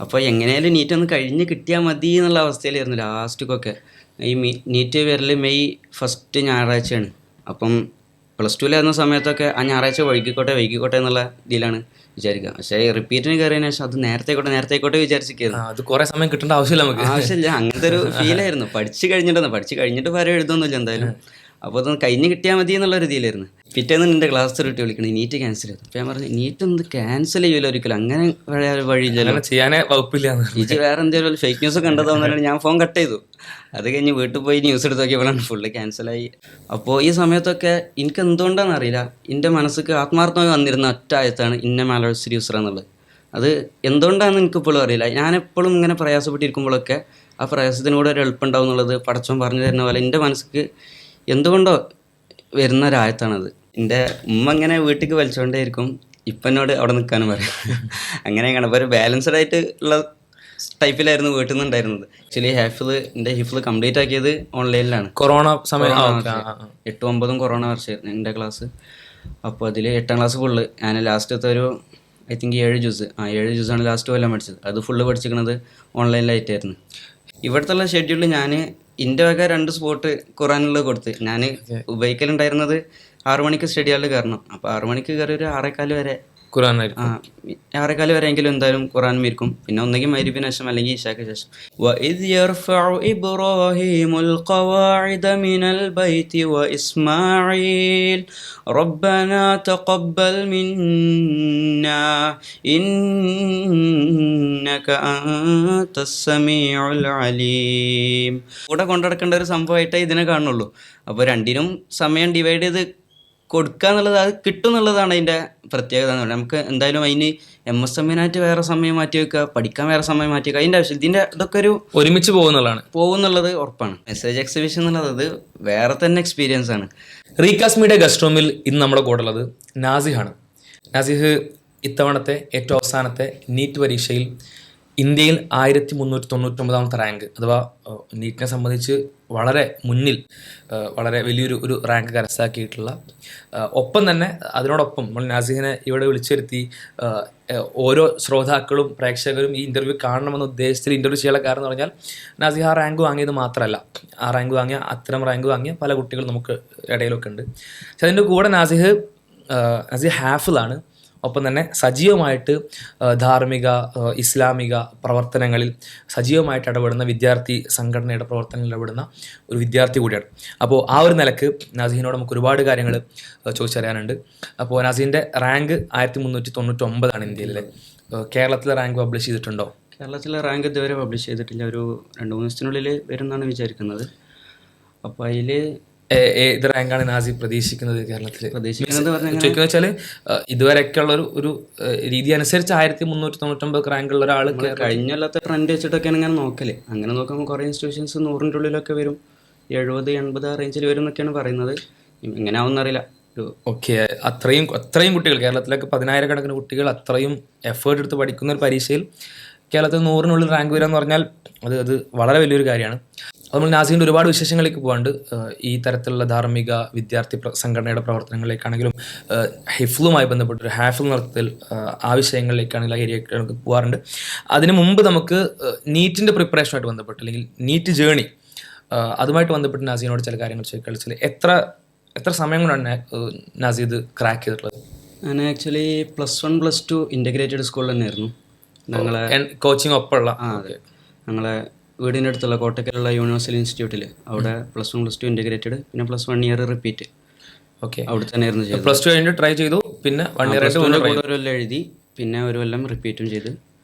അപ്പോൾ എങ്ങനെയായാലും നീറ്റ് ഒന്ന് കഴിഞ്ഞ് കിട്ടിയാൽ മതി എന്നുള്ള അവസ്ഥയിലായിരുന്നു ലാസ്റ്റൊക്കെ. ഈ നീറ്റ് വരൽ മെയ് ഫസ്റ്റ് ഞായറാഴ്ചയാണ്. അപ്പം പ്ലസ് ടുവിലായിരുന്ന സമയത്തൊക്കെ ആ ഞായറാഴ്ച വൈകിക്കോട്ടെ എന്നുള്ള ഇതിലാണ് വിചാരിക്കുക. പക്ഷേ റിപ്പീറ്റിന് കയറിയതിന് ശേഷം അത് നേരത്തെ ആയിക്കോട്ടെ വിചാരിച്ചിരിക്കുന്നു. അത് കുറെ സമയം കിട്ടേണ്ട ആവശ്യമില്ല നമുക്ക്. ആവശ്യമില്ല, അങ്ങനത്തെ ഒരു ഫീലായിരുന്നു. പഠിച്ചു കഴിഞ്ഞിട്ട് വരെ എഴുതുന്നില്ല എന്തായാലും. അപ്പോൾ അതൊന്ന് കഴിഞ്ഞ് കിട്ടിയാൽ മതി എന്നുള്ള ഒരു രീതിയിലായിരുന്നു. പിറ്റേന്ന് എൻ്റെ ക്ലാസ് റിട്ട് വിളിക്കണം, നീറ്റ് ക്യാൻസൽ ചെയ്തു. അപ്പോൾ ഞാൻ പറഞ്ഞു നീറ്റ് ഒന്ന് ക്യാൻസൽ ചെയ്യൂല ഒരിക്കലും, അങ്ങനെ വഴിയില്ലല്ലോ, ചെയ്യാനേ വകുപ്പില്ല. ഇത് വേറെ എന്തെങ്കിലും ഫേക്ക് ന്യൂസ് കണ്ടതാണെന്നാണ് ഞാൻ ഫോൺ കട്ട് ചെയ്തു. അത് കഴിഞ്ഞ് വീട്ടിൽ പോയി ന്യൂസ് എടുത്ത് നോക്കിയപ്പോഴാണ് ഫുള്ള് ക്യാൻസലായി. അപ്പോൾ ഈ സമയത്തൊക്കെ എനിക്ക് എന്തുകൊണ്ടാണെന്ന് അറിയില്ല, എൻ്റെ മനസ്സിക്ക് ആത്മാർത്ഥമായി വന്നിരുന്ന ഒറ്റ ആയത്താണ് ഇന്ന മാലോഴ്സ് യൂസർ എന്നുള്ളത്. അത് എന്തുകൊണ്ടാണെന്ന് എനിക്കിപ്പോഴും അറിയില്ല. ഞാൻ എപ്പോഴും ഇങ്ങനെ പ്രയാസപ്പെട്ടിരിക്കുമ്പോഴൊക്കെ ആ പ്രയാസത്തിനൂടെ ഒരു എളുപ്പമുണ്ടാവും എന്നുള്ളത് പടച്ചോൻ പറഞ്ഞു തരുന്ന പോലെ എൻ്റെ മനസ്സിക്ക് എന്തുകൊണ്ടോ വരുന്ന ഒരായത്താണത്. എൻ്റെ ഉമ്മ ഇങ്ങനെ വീട്ടിലേക്ക് വലിച്ചുകൊണ്ടേയിരിക്കും, ഇപ്പം എന്നോട് അവിടെ നിൽക്കാനും പറയും. അങ്ങനെയാണ്. അപ്പോൾ ഒരു ബാലൻസ്ഡ് ആയിട്ട് ഉള്ള ടൈപ്പിലായിരുന്നു വീട്ടിൽ നിന്ന് ഉണ്ടായിരുന്നത്. ആക്ച്വലി എൻ്റെ ഹിഫ്ല് കംപ്ലീറ്റ് ആക്കിയത് ഓൺലൈനിലാണ്. കൊറോണ സമയം 8-9 കൊറോണ വർഷമായിരുന്നു എൻ്റെ ക്ലാസ്. അപ്പോൾ അതിൽ 8ാം ക്ലാസ് ഫുള്ള് ഞാൻ ലാസ്റ്റത്തെ ഒരു ഐ തിങ്ക് 7 ജ്യൂസാണ് ലാസ്റ്റ് കൊല്ലം പഠിച്ചത്. അത് ഫുള്ള് പഠിച്ചിരിക്കുന്നത് ഓൺലൈനിലായിട്ടായിരുന്നു. ഇവിടുത്തെ ഷെഡ്യൂളിൽ ഞാൻ എൻ്റെ വക 2 സ്പോട്ട് ഖുറാനുള്ള കൊടുത്ത് ഞാൻ ഉപയോഗിക്കലുണ്ടായിരുന്നത് 6 മണിക്ക് സ്റ്റഡിയാളിൽ കയറണം. അപ്പോൾ 6 മണിക്ക് കയറി ഒരു 6:15 വരെ ഖുറാനായിരിക്കും. 6:15 വരെയെങ്കിലും എന്തായാലും ഖുറാനും ഇരിക്കും. പിന്നെ ഒന്നെങ്കിൽ മഗ്‌രിബിന് ശേഷം അല്ലെങ്കിൽ ഇശാക്ക് ശേഷം. وَإِذْ يَرْفَعُ إِبْرَاهِيمُ الْقَوَاعِدَ مِنَ الْبَيْتِ وَإِسْمَاعِيلُ رَبَّنَا تَقَبَّلْ مِنَّا إِنَّكَ أَنْتَ السَّمِيعُ الْعَلِيمُ. കൂടെ കൊണ്ടുനടക്കേണ്ട ഒരു സംഭവമായിട്ടേ ഇതിനെ കാണുള്ളൂ. അപ്പോൾ രണ്ടിനും സമയം ഡിവൈഡ് ചെയ്ത് കൊടുക്കുക എന്നുള്ളത്, അത് കിട്ടും എന്നുള്ളതാണ് അതിൻ്റെ പ്രത്യേകത എന്ന് പറയുന്നത്. നമുക്ക് എന്തായാലും അതിന് MSMനായിട്ട് വേറെ സമയം മാറ്റി വെക്കുക, പഠിക്കാൻ വേറെ സമയം മാറ്റി വെക്കുക, അതിൻ്റെ ആവശ്യം ഇതിൻ്റെ ഇതൊക്കെ ഒരു ഒരുമിച്ച് പോകുന്നുള്ളത് ഉറപ്പാണ്. മെസ്സേജ് എക്സിബിഷൻ എന്നുള്ളത് അത് വേറെ തന്നെ എക്സ്പീരിയൻസ് ആണ്. റീകാസ്റ്റ് മീഡിയ ഗസ്റ്റ് റൂമിൽ ഇന്ന് നമ്മുടെ കൂടെ ഉള്ളത് നാസിഹാണ്. നാസിഹ് ഇത്തവണത്തെ ഏറ്റവും അവസാനത്തെ നീറ്റ് പരീക്ഷയിൽ ഇന്ത്യയിൽ 1399 റാങ്ക്, അഥവാ നീറ്റിനെ സംബന്ധിച്ച് വളരെ മുന്നിൽ വളരെ വലിയൊരു റാങ്ക് കരസ്ഥമാക്കിയിട്ടുള്ള, ഒപ്പം തന്നെ അതിനോടൊപ്പം നമ്മൾ നാസിഹിനെ ഇവിടെ വിളിച്ചു വരുത്തി ഓരോ ശ്രോതാക്കളും പ്രേക്ഷകരും ഈ ഇൻ്റർവ്യൂ കാണണമെന്ന ഉദ്ദേശത്തിൽ ഇൻ്റർവ്യൂ ചെയ്യാനുള്ള കാരണം എന്ന് പറഞ്ഞാൽ നാസിഹ ആ റാങ്ക് വാങ്ങിയത് മാത്രമല്ല, ആ റാങ്ക് വാങ്ങിയ റാങ്ക് വാങ്ങിയ പല കുട്ടികൾ നമുക്ക് ഇടയിലൊക്കെ ഉണ്ട്. പക്ഷെ അതിൻ്റെ കൂടെ നാസിഹ് ഹാഫിളാണ്. ഒപ്പം തന്നെ സജീവമായിട്ട് ധാർമ്മിക ഇസ്ലാമിക പ്രവർത്തനങ്ങളിൽ സജീവമായിട്ട് ഇടപെടുന്ന വിദ്യാർത്ഥി സംഘടനയുടെ പ്രവർത്തനങ്ങളിൽ ഇടപെടുന്ന ഒരു വിദ്യാർത്ഥി കൂടിയാണ്. അപ്പോൾ ആ ഒരു നിലക്ക് നാസിഹിനോട് നമുക്ക് ഒരുപാട് കാര്യങ്ങൾ ചോദിച്ചറിയാനുണ്ട്. അപ്പോൾ നാസിഹിൻ്റെ റാങ്ക് 1399 ഇന്ത്യയിലെ. കേരളത്തിലെ റാങ്ക് പബ്ലിഷ് ചെയ്തിട്ടുണ്ടോ? കേരളത്തിലെ റാങ്ക് ഇതുവരെ പബ്ലിഷ് ചെയ്തിട്ടില്ല. ഒരു 2-3 ദിവസത്തിനുള്ളിൽ വരുമെന്നാണ് വിചാരിക്കുന്നത്. അപ്പോൾ അതിൽ ഏത് റാങ്കാണ് നാസി പ്രതീക്ഷിക്കുന്നത് കേരളത്തിൽ? പ്രതീക്ഷിക്കുന്നത് വെച്ചാൽ ഇതുവരെയൊക്കെ ഉള്ള ഒരു രീതി അനുസരിച്ച് 1399 റാങ്കുള്ള ഒരാൾ കഴിഞ്ഞല്ലാത്ത ട്രെൻഡ് വെച്ചിട്ടൊക്കെയാണ് ഇങ്ങനെ നോക്കല്. അങ്ങനെ നോക്കുമ്പോൾ കുറേ ഇൻസ്റ്റിറ്റ്യൂഷൻസ് 100ൻ്റെ ഉള്ളിലൊക്കെ വരും, 70-80 റേഞ്ചിൽ വരും എന്നൊക്കെയാണ് പറയുന്നത്. എങ്ങനെ ആവുമെന്ന് അറിയില്ല. ഓക്കെ, അത്രയും കുട്ടികൾ കേരളത്തിലൊക്കെ 10,000 കുട്ടികൾ അത്രയും എഫേർട്ട് എടുത്ത് പഠിക്കുന്ന ഒരു പരീക്ഷയിൽ കേരളത്തിൽ 100-നുള്ളിൽ റാങ്ക് വരിക എന്ന് പറഞ്ഞാൽ അത് വളരെ വലിയൊരു കാര്യമാണ്. നമ്മൾ നാസിഹിൻ്റെ ഒരുപാട് വിശേഷങ്ങളിലേക്ക് പോകാണ്ട്, ഈ തരത്തിലുള്ള ധാർമ്മിക വിദ്യാർത്ഥി സംഘടനയുടെ പ്രവർത്തനങ്ങളിലേക്കാണെങ്കിലും ഹിഫ്ലുമായി ബന്ധപ്പെട്ടൊരു ഹാഫിൾ നടത്തൽ ആ വിഷയങ്ങളിലേക്കാണെങ്കിലും ആ ഏരിയയൊക്കെ നമുക്ക് പോകാറുണ്ട്. അതിന് മുമ്പ് നമുക്ക് നീറ്റിൻ്റെ പ്രിപ്പറേഷനുമായിട്ട് ബന്ധപ്പെട്ട് അല്ലെങ്കിൽ നീറ്റ് ജേണി അതുമായിട്ട് ബന്ധപ്പെട്ട് നാസിഹിനോട് ചില കാര്യങ്ങൾ ചോദിച്ചാൽ എത്ര സമയം കൊണ്ടാണ് നാസി ഇത് ക്രാക്ക് ചെയ്തിട്ടുള്ളത്? ഞാൻ ആക്ച്വലി +1 +2 ഇൻ്റഗ്രേറ്റഡ് സ്കൂളിൽ തന്നെയായിരുന്നു. ഞങ്ങളെ കോച്ചിങ് ഒപ്പമുള്ള അതെ, ഞങ്ങളെ വീടിൻ്റെ അടുത്തുള്ള കോട്ടക്കലുള്ള യൂണിവേഴ്സൽ ഇൻസ്റ്റിറ്റ്യൂട്ടിൽ അവിടെ +1 +2 ഇൻ്റഗ്രേറ്റഡ്, പിന്നെ +1 ഇയർ റിപ്പീറ്റ്. ഓക്കെ, അവിടെ തന്നെയായിരുന്നു ചെയ്തത്. +2 കഴിഞ്ഞ് ട്രൈ ചെയ്തു, പിന്നെ 1 ഇയർ ഒരു കൊല്ലം എഴുതി, പിന്നെ ഒരു കൊല്ലം റിപ്പീറ്റും ചെയ്ത്.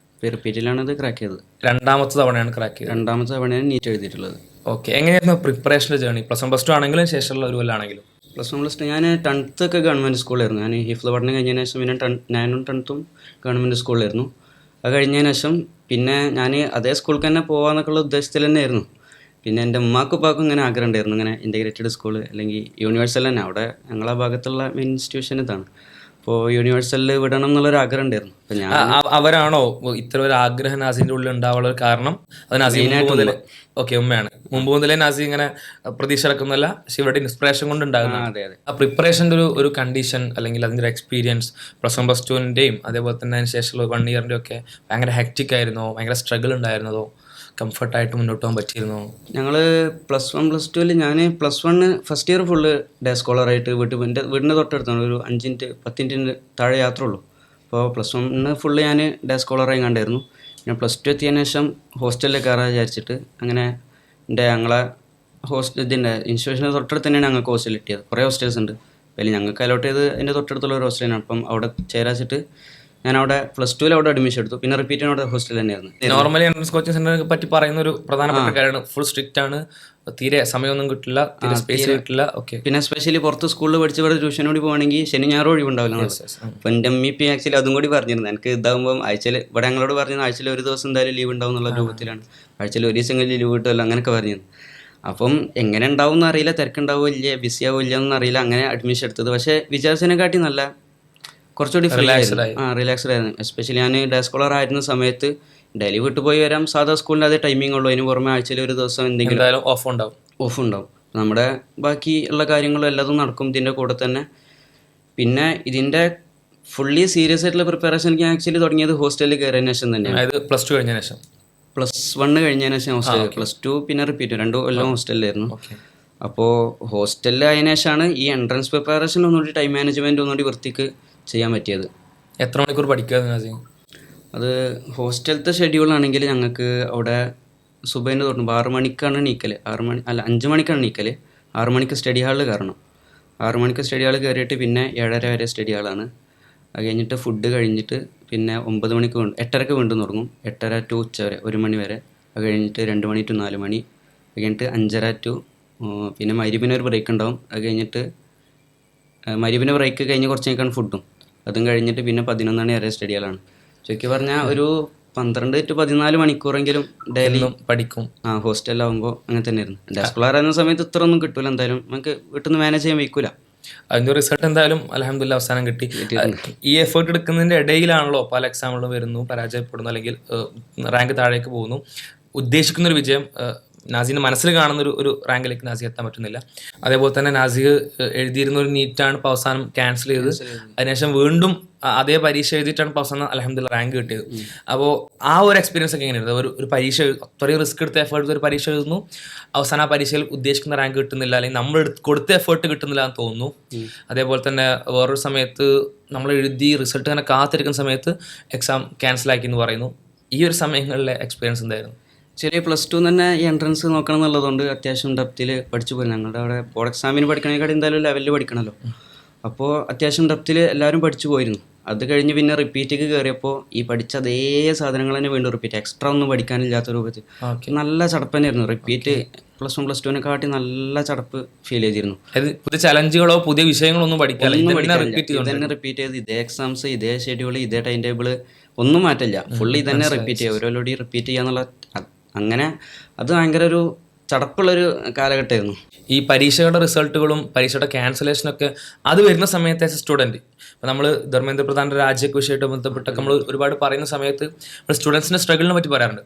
റിപ്പീറ്റിലാണ് ഇത് ക്രാക്ക് ചെയ്തത്. രണ്ടാമത്തെ തവണയാണ് ക്രാക്ക് ചെയ്തത്. രണ്ടാമത്തെ തവണയാണ് നീറ്റ് എഴുതിയിട്ടുള്ളത്. ഓക്കെ, എങ്ങനെയായിരുന്നു പ്രിപ്പറേഷൻ്റെ ജേണി? +1 +2 ആണെങ്കിലും ശേഷമുള്ള ഒരു കൊല്ലമാണെങ്കിലും? +1 +2 ഞാൻ 10th ഒക്കെ ഗവൺമെൻറ് സ്കൂളിലായിരുന്നു. ഞാൻ ഹിഫ്ല് പഠനം കഴിഞ്ഞതിന് ശേഷം പിന്നെ 9ഉം 10th ഗവൺമെൻറ് സ്കൂളിലായിരുന്നു. അത് കഴിഞ്ഞതിന് ശേഷം പിന്നെ ഞാൻ അതേ സ്കൂളിൽ തന്നെ പോകാമെന്നൊക്കെയുള്ള ഉദ്ദേശത്തിൽ തന്നെയായിരുന്നു. പിന്നെ എൻ്റെ ഉമ്മാക്കും ഉപ്പാക്കും ഇങ്ങനെ ആഗ്രഹം ഉണ്ടായിരുന്നു, ഇങ്ങനെ ഇൻ്റഗ്രേറ്റഡ് സ്കൂൾ അല്ലെങ്കിൽ യൂണിവേഴ്സൽ തന്നെ, അവിടെ ഞങ്ങളെ ഭാഗത്തുള്ള മെയിൻ ഇൻസ്റ്റിറ്റ്യൂഷൻ ഇതാണ്. അപ്പോൾ യൂണിവേഴ്സലിൽ വിടണം എന്നുള്ളൊരു ആഗ്രഹം ഉണ്ടായിരുന്നു. അപ്പോൾ ഞാൻ അവരാണോ ഇത്ര ഒരു ആഗ്രഹം നാസിന്റെ ഉള്ളിൽ ഉണ്ടാവാനുള്ള ഒരു കാരണം? അത് നാസി മുമ്പ് മുതലേ ഓക്കെ ഉമ്മയാണ്. മുമ്പ് മുതലേ നാസി ഇങ്ങനെ പ്രതീക്ഷ ഇറക്കുന്നല്ല, പക്ഷെ ഇവരുടെ ഇൻസ്പിറേഷൻ കൊണ്ട് ഉണ്ടാകുന്ന അതെ അതെ ആ പ്രിപ്പറേഷൻ്റെ ഒരു കണ്ടീഷൻ അല്ലെങ്കിൽ അതിൻ്റെ ഒരു എക്സ്പീരിയൻസ് +1 +2ൻ്റെയും അതേപോലെ തന്നെ അതിന് ശേഷമുള്ള 1 ഇയറിൻ്റെ ഒക്കെ ഭയങ്കര ഹെക്റ്റിക് ആയിരുന്നോ, ഭയങ്കര സ്ട്രഗിൾ ഉണ്ടായിരുന്നതോ, കംഫർട്ടായിട്ട് മുന്നോട്ട് പോകാൻ പറ്റിയിരുന്നോ? ഞങ്ങൾ +1 +2 ഞാൻ +1 ഫസ്റ്റ് ഇയർ ഫുള്ള് ഡേ സ്കോളറായിട്ട് വീടിൻ്റെ തൊട്ടടുത്താണ്, ഒരു 5 മിനിറ്റ് 10 മിനിറ്റിന് താഴെ യാത്ര ഉള്ളൂ. അപ്പോൾ +1 ഫുള്ള് ഞാൻ ഡേ സ്കോളറായി കണ്ടായിരുന്നു. പിന്നെ +2 എത്തിയതിന് ശേഷം ഹോസ്റ്റലിൽ കയറാൻ വിചാരിച്ചിട്ട് അങ്ങനെ ഞങ്ങളെ ഇതിൻ്റെ ഇൻസ്റ്റിറ്റ്യൂഷൻ്റെ തൊട്ടടുത്ത് തന്നെയാണ് ഞങ്ങൾക്ക് ഹോസ്റ്റൽ കിട്ടിയത്. കുറേ ഹോസ്റ്റൽസ് ഉണ്ട്, അതിൽ ഞങ്ങൾക്ക് അലോട്ട് ചെയ്ത് അതിൻ്റെ തൊട്ടടുത്തുള്ള ഒരു ഹോസ്റ്റലാണ്. അപ്പം അവിടെ ചേരാച്ചിട്ട് ഞാൻ അവിടെ +2 അവിടെ അഡ്മിഷൻ എടുത്തു. പിന്നെ റിപ്പീറ്റിന് അവിടെ ഹോസ്റ്റൽ തന്നെയായിരുന്നു. നോർമലി എൻട്രൻസ് കോച്ചിങ് സെന്ററിനെ പറ്റി പറയുന്ന ഒരു പ്രധാനപ്പെട്ട കാര്യമാണ് ഫുൾ സ്ട്രിക്റ്റ് ആണ്, തീരെ സമയമൊന്നും കിട്ടില്ല, തീരെ സ്പേസ് കിട്ടില്ല. ഓക്കെ, പിന്നെ സ്പെഷ്യലി പുറത്ത് സ്കൂളിൽ പഠിച്ച് ഇവിടെ ട്യൂഷൻ കൂടി പോകുകയാണെങ്കിൽ ശനി ഞായറും ഒഴിവുണ്ടാവില്ല. അപ്പോൾ എൻ്റെ അമ്മി ആക്ച്വലി അതും കൂടി പറഞ്ഞിരുന്നു, എനിക്ക് ഇതാകുമ്പോൾ ആഴ്ചയിൽ ഇവിടെ ഞങ്ങളോട് പറഞ്ഞിരുന്നു ആഴ്ചയിൽ ഒരു ദിവസം എന്തായാലും ലീവ് ഉണ്ടാവും എന്നുള്ള രൂപത്തിലാണ്. ആഴ്ചയിൽ ഒരു ദിവസമെങ്കിലും ലീവ് കിട്ടുമല്ലോ അങ്ങനെയൊക്കെ പറഞ്ഞിരുന്നു. അപ്പം എങ്ങനെ ഉണ്ടാവും എന്നറിയില്ല, തിരക്കുണ്ടാവുമോ ഇല്ല, ബിസി ആവില്ല എന്നറിയില്ല, അങ്ങനെ അഡ്മിഷൻ എടുത്തത്. പക്ഷേ വിചാരിച്ചതിനെക്കാട്ടി നല്ല കുറച്ചുകൂടി ഫ്രീ ആയിരുന്നു, റിലാക്സ്ഡ് ആയിരുന്നു. എസ്പെഷ്യലി ഞാൻ ഡേ സ്കോളർ ആയിരുന്ന സമയത്ത് ഡെയിലി വീട്ടിൽ പോയി വരാം, സാധാ സ്കൂളിൻ്റെ അതേ ടൈമിംഗ് ഉള്ളൂ. അതിന് പുറമെ ആഴ്ചയിൽ ഒരു ദിവസം എന്തെങ്കിലും ഓഫ് ഉണ്ടാവും. നമ്മുടെ ബാക്കി ഉള്ള കാര്യങ്ങളും എല്ലാതും നടക്കും ഇതിൻ്റെ കൂടെ തന്നെ. പിന്നെ ഇതിൻ്റെ ഫുള്ളി സീരിയസ് ആയിട്ടുള്ള പ്രിപ്പറേഷൻ എനിക്ക് ആക്ച്വലി തുടങ്ങിയത് ഹോസ്റ്റലിൽ കയറിയതിന് ശേഷം തന്നെയാണ്. +2 കഴിഞ്ഞതിന് ശേഷം, +1 കഴിഞ്ഞതിന് ശേഷം ഹോസ്റ്റൽ, +2 പിന്നെ റിപ്പീറ്റ് 2 കൊല്ലം ഹോസ്റ്റലിലായിരുന്നു. അപ്പോൾ ഹോസ്റ്റലിൽ അതിന് ശേഷമാണ് ഈ എൻട്രൻസ് പ്രിപ്പറേഷൻ ഒന്നുകൂടി ടൈം മാനേജ്മെൻറ്റ് ഒന്നുകൂടി വൃത്തിക്ക് ചെയ്യാൻ പറ്റിയത്. എത്ര മണിക്കൂർ പഠിക്കുക? അത് ഹോസ്റ്റലത്തെ ഷെഡ്യൂളാണെങ്കിൽ ഞങ്ങൾക്ക് അവിടെ സുബൈൻ്റെ തൊട്ട് 6 മണിക്കാണ് എണീക്കൽ, 5 മണിക്കാണ് എണീക്കൽ. 6 മണിക്ക് സ്റ്റഡി ഹാളിൽ കയറണം. 6 മണിക്ക് സ്റ്റഡി ഹാളിൽ കയറിയിട്ട് പിന്നെ 7:30 വരെ സ്റ്റഡി ഹാളാണ്. അത് കഴിഞ്ഞിട്ട് ഫുഡ് കഴിഞ്ഞിട്ട് പിന്നെ 9 മണിക്ക് 8:30ക്ക് വീണ്ടും തുടങ്ങും. 8:30 ടു ഉച്ച വരെ 1 മണി വരെ. അത് കഴിഞ്ഞിട്ട് 2 മണി ടു 4 മണി. അത് കഴിഞ്ഞിട്ട് 5:30 ടു പിന്നെ മഗ്‌രിബിന് ഒരു ബ്രേക്ക് ഉണ്ടാവും. അത് കഴിഞ്ഞിട്ട് മഗ്‌രിബിന് ബ്രേക്ക് കഴിഞ്ഞ് കുറച്ച് കഴിഞ്ഞാൽ ഫുഡും. അതും കഴിഞ്ഞിട്ട് പിന്നെ 11 മണി വരെ സ്റ്റഡി ഹാളാണ്. ചുരുക്കി പറഞ്ഞാൽ ഒരു 12 to 14 മണിക്കൂറെങ്കിലും ഡെയിലി പഠിക്കും. ഹോസ്റ്റലിലാവുമ്പോൾ അങ്ങനെ തന്നെയായിരുന്നു. ഡേ സ്കോളർ ആയിരുന്ന സമയത്ത് ഇത്ര ഒന്നും കിട്ടൂല, എന്തായാലും നമുക്ക് വീട്ടിൽ നിന്ന് മാനേജ് ചെയ്യാൻ വയ്ക്കൂല. അതിൻ്റെ റിസൾട്ട് എന്തായാലും അൽഹംദുലില്ലാ അവസാനം കിട്ടി. ഈ എഫേർട്ട് എടുക്കുന്നതിൻ്റെ ഇടയിലാണല്ലോ പല എക്സാമുകളും വരുന്നു, പരാജയപ്പെടുന്നു, അല്ലെങ്കിൽ റാങ്ക് താഴേക്ക് പോകുന്നു. ഉദ്ദേശിക്കുന്നൊരു വിജയം നാസിൻ്റെ മനസ്സിൽ കാണുന്ന ഒരു റാങ്കിലേക്ക് നാസി എത്താൻ പറ്റുന്നില്ല. അതേപോലെ തന്നെ നാസി എഴുതിയിരുന്ന ഒരു നീറ്റാണ് ഇപ്പോൾ അവസാനം ക്യാൻസൽ ചെയ്തത്. അതിനുശേഷം വീണ്ടും അതേ പരീക്ഷ എഴുതിയിട്ടാണ് ഇപ്പോൾ അവസാനം അൽഹംദുലില്ലാ റാങ്ക് കിട്ടിയത്. അപ്പോൾ ആ ഒരു എക്സ്പീരിയൻസ് ഒക്കെ എങ്ങനെയായിരുന്നു? ഒരു പരീക്ഷ അത്രയും റിസ്ക് എടുത്ത് എഫേർട്ട് ഒരു പരീക്ഷ എഴുതുന്നു, അവസാനം ആ പരീക്ഷയിൽ ഉദ്ദേശിക്കുന്ന റാങ്ക് കിട്ടുന്നില്ല, അല്ലെങ്കിൽ നമ്മൾ കൊടുത്ത എഫേർട്ട് കിട്ടുന്നില്ല എന്ന് തോന്നുന്നു. അതേപോലെ തന്നെ വേറൊരു സമയത്ത് നമ്മൾ എഴുതി റിസൾട്ട് അങ്ങനെ കാത്തിരിക്കുന്ന സമയത്ത് എക്സാം ക്യാൻസലാക്കി എന്ന് പറയുന്നു. ഈ ഒരു സമയങ്ങളിലെ എക്സ്പീരിയൻസ് എന്തായിരുന്നു? ചെറിയ +2 തന്നെ ഈ എൻട്രൻസ് നോക്കണം എന്നുള്ളതുകൊണ്ട് അത്യാവശ്യം ഡെപ്തിൽ പഠിച്ചു പോയി. ഞങ്ങളുടെ അവിടെ ബോർഡ് എക്സാമിന് പഠിക്കണേക്കാട്ടി എന്തായാലും ലെവലിൽ പഠിക്കണമല്ലോ. അപ്പോൾ അത്യാവശ്യം ഡെപ്തിൽ എല്ലാവരും പഠിച്ചു പോയിരുന്നു. അത് കഴിഞ്ഞ് പിന്നെ റിപ്പീറ്റിക്ക് കയറിയപ്പോൾ ഈ പഠിച്ച അതേ സാധനങ്ങൾ തന്നെ വീണ്ടും റിപ്പീറ്റ്, എക്സ്ട്രാ ഒന്നും പഠിക്കാനില്ലാത്ത രൂപത്തിൽ നല്ല ചടപ്പ് തന്നെയായിരുന്നു. റിപ്പീറ്റ് +1 +2 നല്ല ചടപ്പ് ഫീൽ ചെയ്തിരുന്നു. പുതിയ ചലഞ്ചുകളോ പുതിയ വിഷയങ്ങളോ ഒന്നും പഠിക്കാനില്ല, ഇതന്നെ റിപ്പീറ്റ് ചെയ്ത് ഇതേ എക്സാംസ്, ഇതേ ഷെഡ്യൂൾ, ഇതേ ടൈം ടേബിൾ, ഒന്നും മാറ്റില്ല. ഫുള്ളി ഇതന്നെ റിപ്പീറ്റ് ചെയ്യുക, ഓരോടി റിപ്പീറ്റ് ചെയ്യാന്നുള്ള അങ്ങനെ അത് ഭയങ്കര ഒരു ചടപ്പുള്ളൊരു കാലഘട്ടമായിരുന്നു. ഈ പരീക്ഷകളുടെ റിസൾട്ടുകളും പരീക്ഷയുടെ ക്യാൻസലേഷനൊക്കെ അത് വരുന്ന സമയത്ത് ആസ് എ സ്റ്റുഡൻറ്റ്, ഇപ്പോൾ നമ്മൾ ധർമ്മേന്ദ്ര പ്രധാൻ്റെ രാജ്യക്ക് വിഷയമായിട്ട് ബന്ധപ്പെട്ടൊക്കെ നമ്മൾ ഒരുപാട് പറയുന്ന സമയത്ത് നമ്മൾ സ്റ്റുഡൻസിൻ്റെ സ്ട്രഗിളിനെ പറ്റി പറയാറുണ്ട്.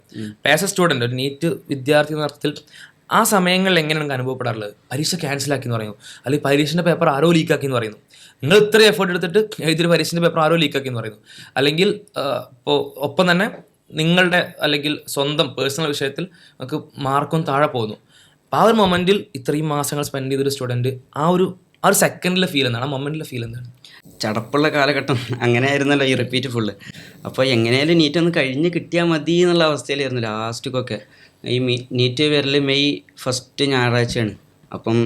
ആസ് എ സ്റ്റുഡൻറ്റ്, ഒരു നീറ്റ് വിദ്യാർത്ഥി എന്ന അർത്ഥത്തിൽ ആ സമയങ്ങളിൽ എങ്ങനെ നിങ്ങൾക്ക് അനുഭവപ്പെടാറുള്ളത്? പരീക്ഷ ക്യാൻസലാക്കി എന്ന് പറയുന്നു, അല്ലെങ്കിൽ പരീക്ഷൻ്റെ പേപ്പർ ആരോ ലീക്കാക്കി എന്ന് പറയുന്നു. നിങ്ങൾ ഇത്ര എഫേർട്ട് എടുത്തിട്ട് എഴുതിയൊരു പരീക്ഷൻ്റെ പേപ്പർ ആരോ ലീക്കാക്കി എന്ന് പറയുന്നു. അല്ലെങ്കിൽ ഇപ്പോൾ ഒപ്പം തന്നെ നിങ്ങളുടെ അല്ലെങ്കിൽ സ്വന്തം പേഴ്സണൽ വിഷയത്തിൽ നമുക്ക് മാർക്കും താഴെ പോകുന്നു. അപ്പോൾ ആ ഒരു മൊമെൻറ്റിൽ ഇത്രയും മാസങ്ങൾ സ്പെൻഡ് ചെയ്തൊരു സ്റ്റുഡൻറ്റ് ആ ഒരു സെക്കൻഡിലെ ഫീൽ എന്താണ്? ആ മൊമെൻറ്റിലെ ഫീൽ എന്താണ്? ചടപ്പുള്ള കാലഘട്ടം അങ്ങനെ ആയിരുന്നല്ലോ ഈ റിപ്പീറ്റ് ഫുള്ള്. അപ്പോൾ എങ്ങനെയായാലും നീറ്റ് ഒന്ന് കഴിഞ്ഞ് കിട്ടിയാൽ മതി എന്നുള്ള അവസ്ഥയിലായിരുന്നു ലാസ്റ്റിക്കൊക്കെ. ഈ നീറ്റ് വരൽ മെയ് 1 ഞായറാഴ്ചയാണ്. അപ്പം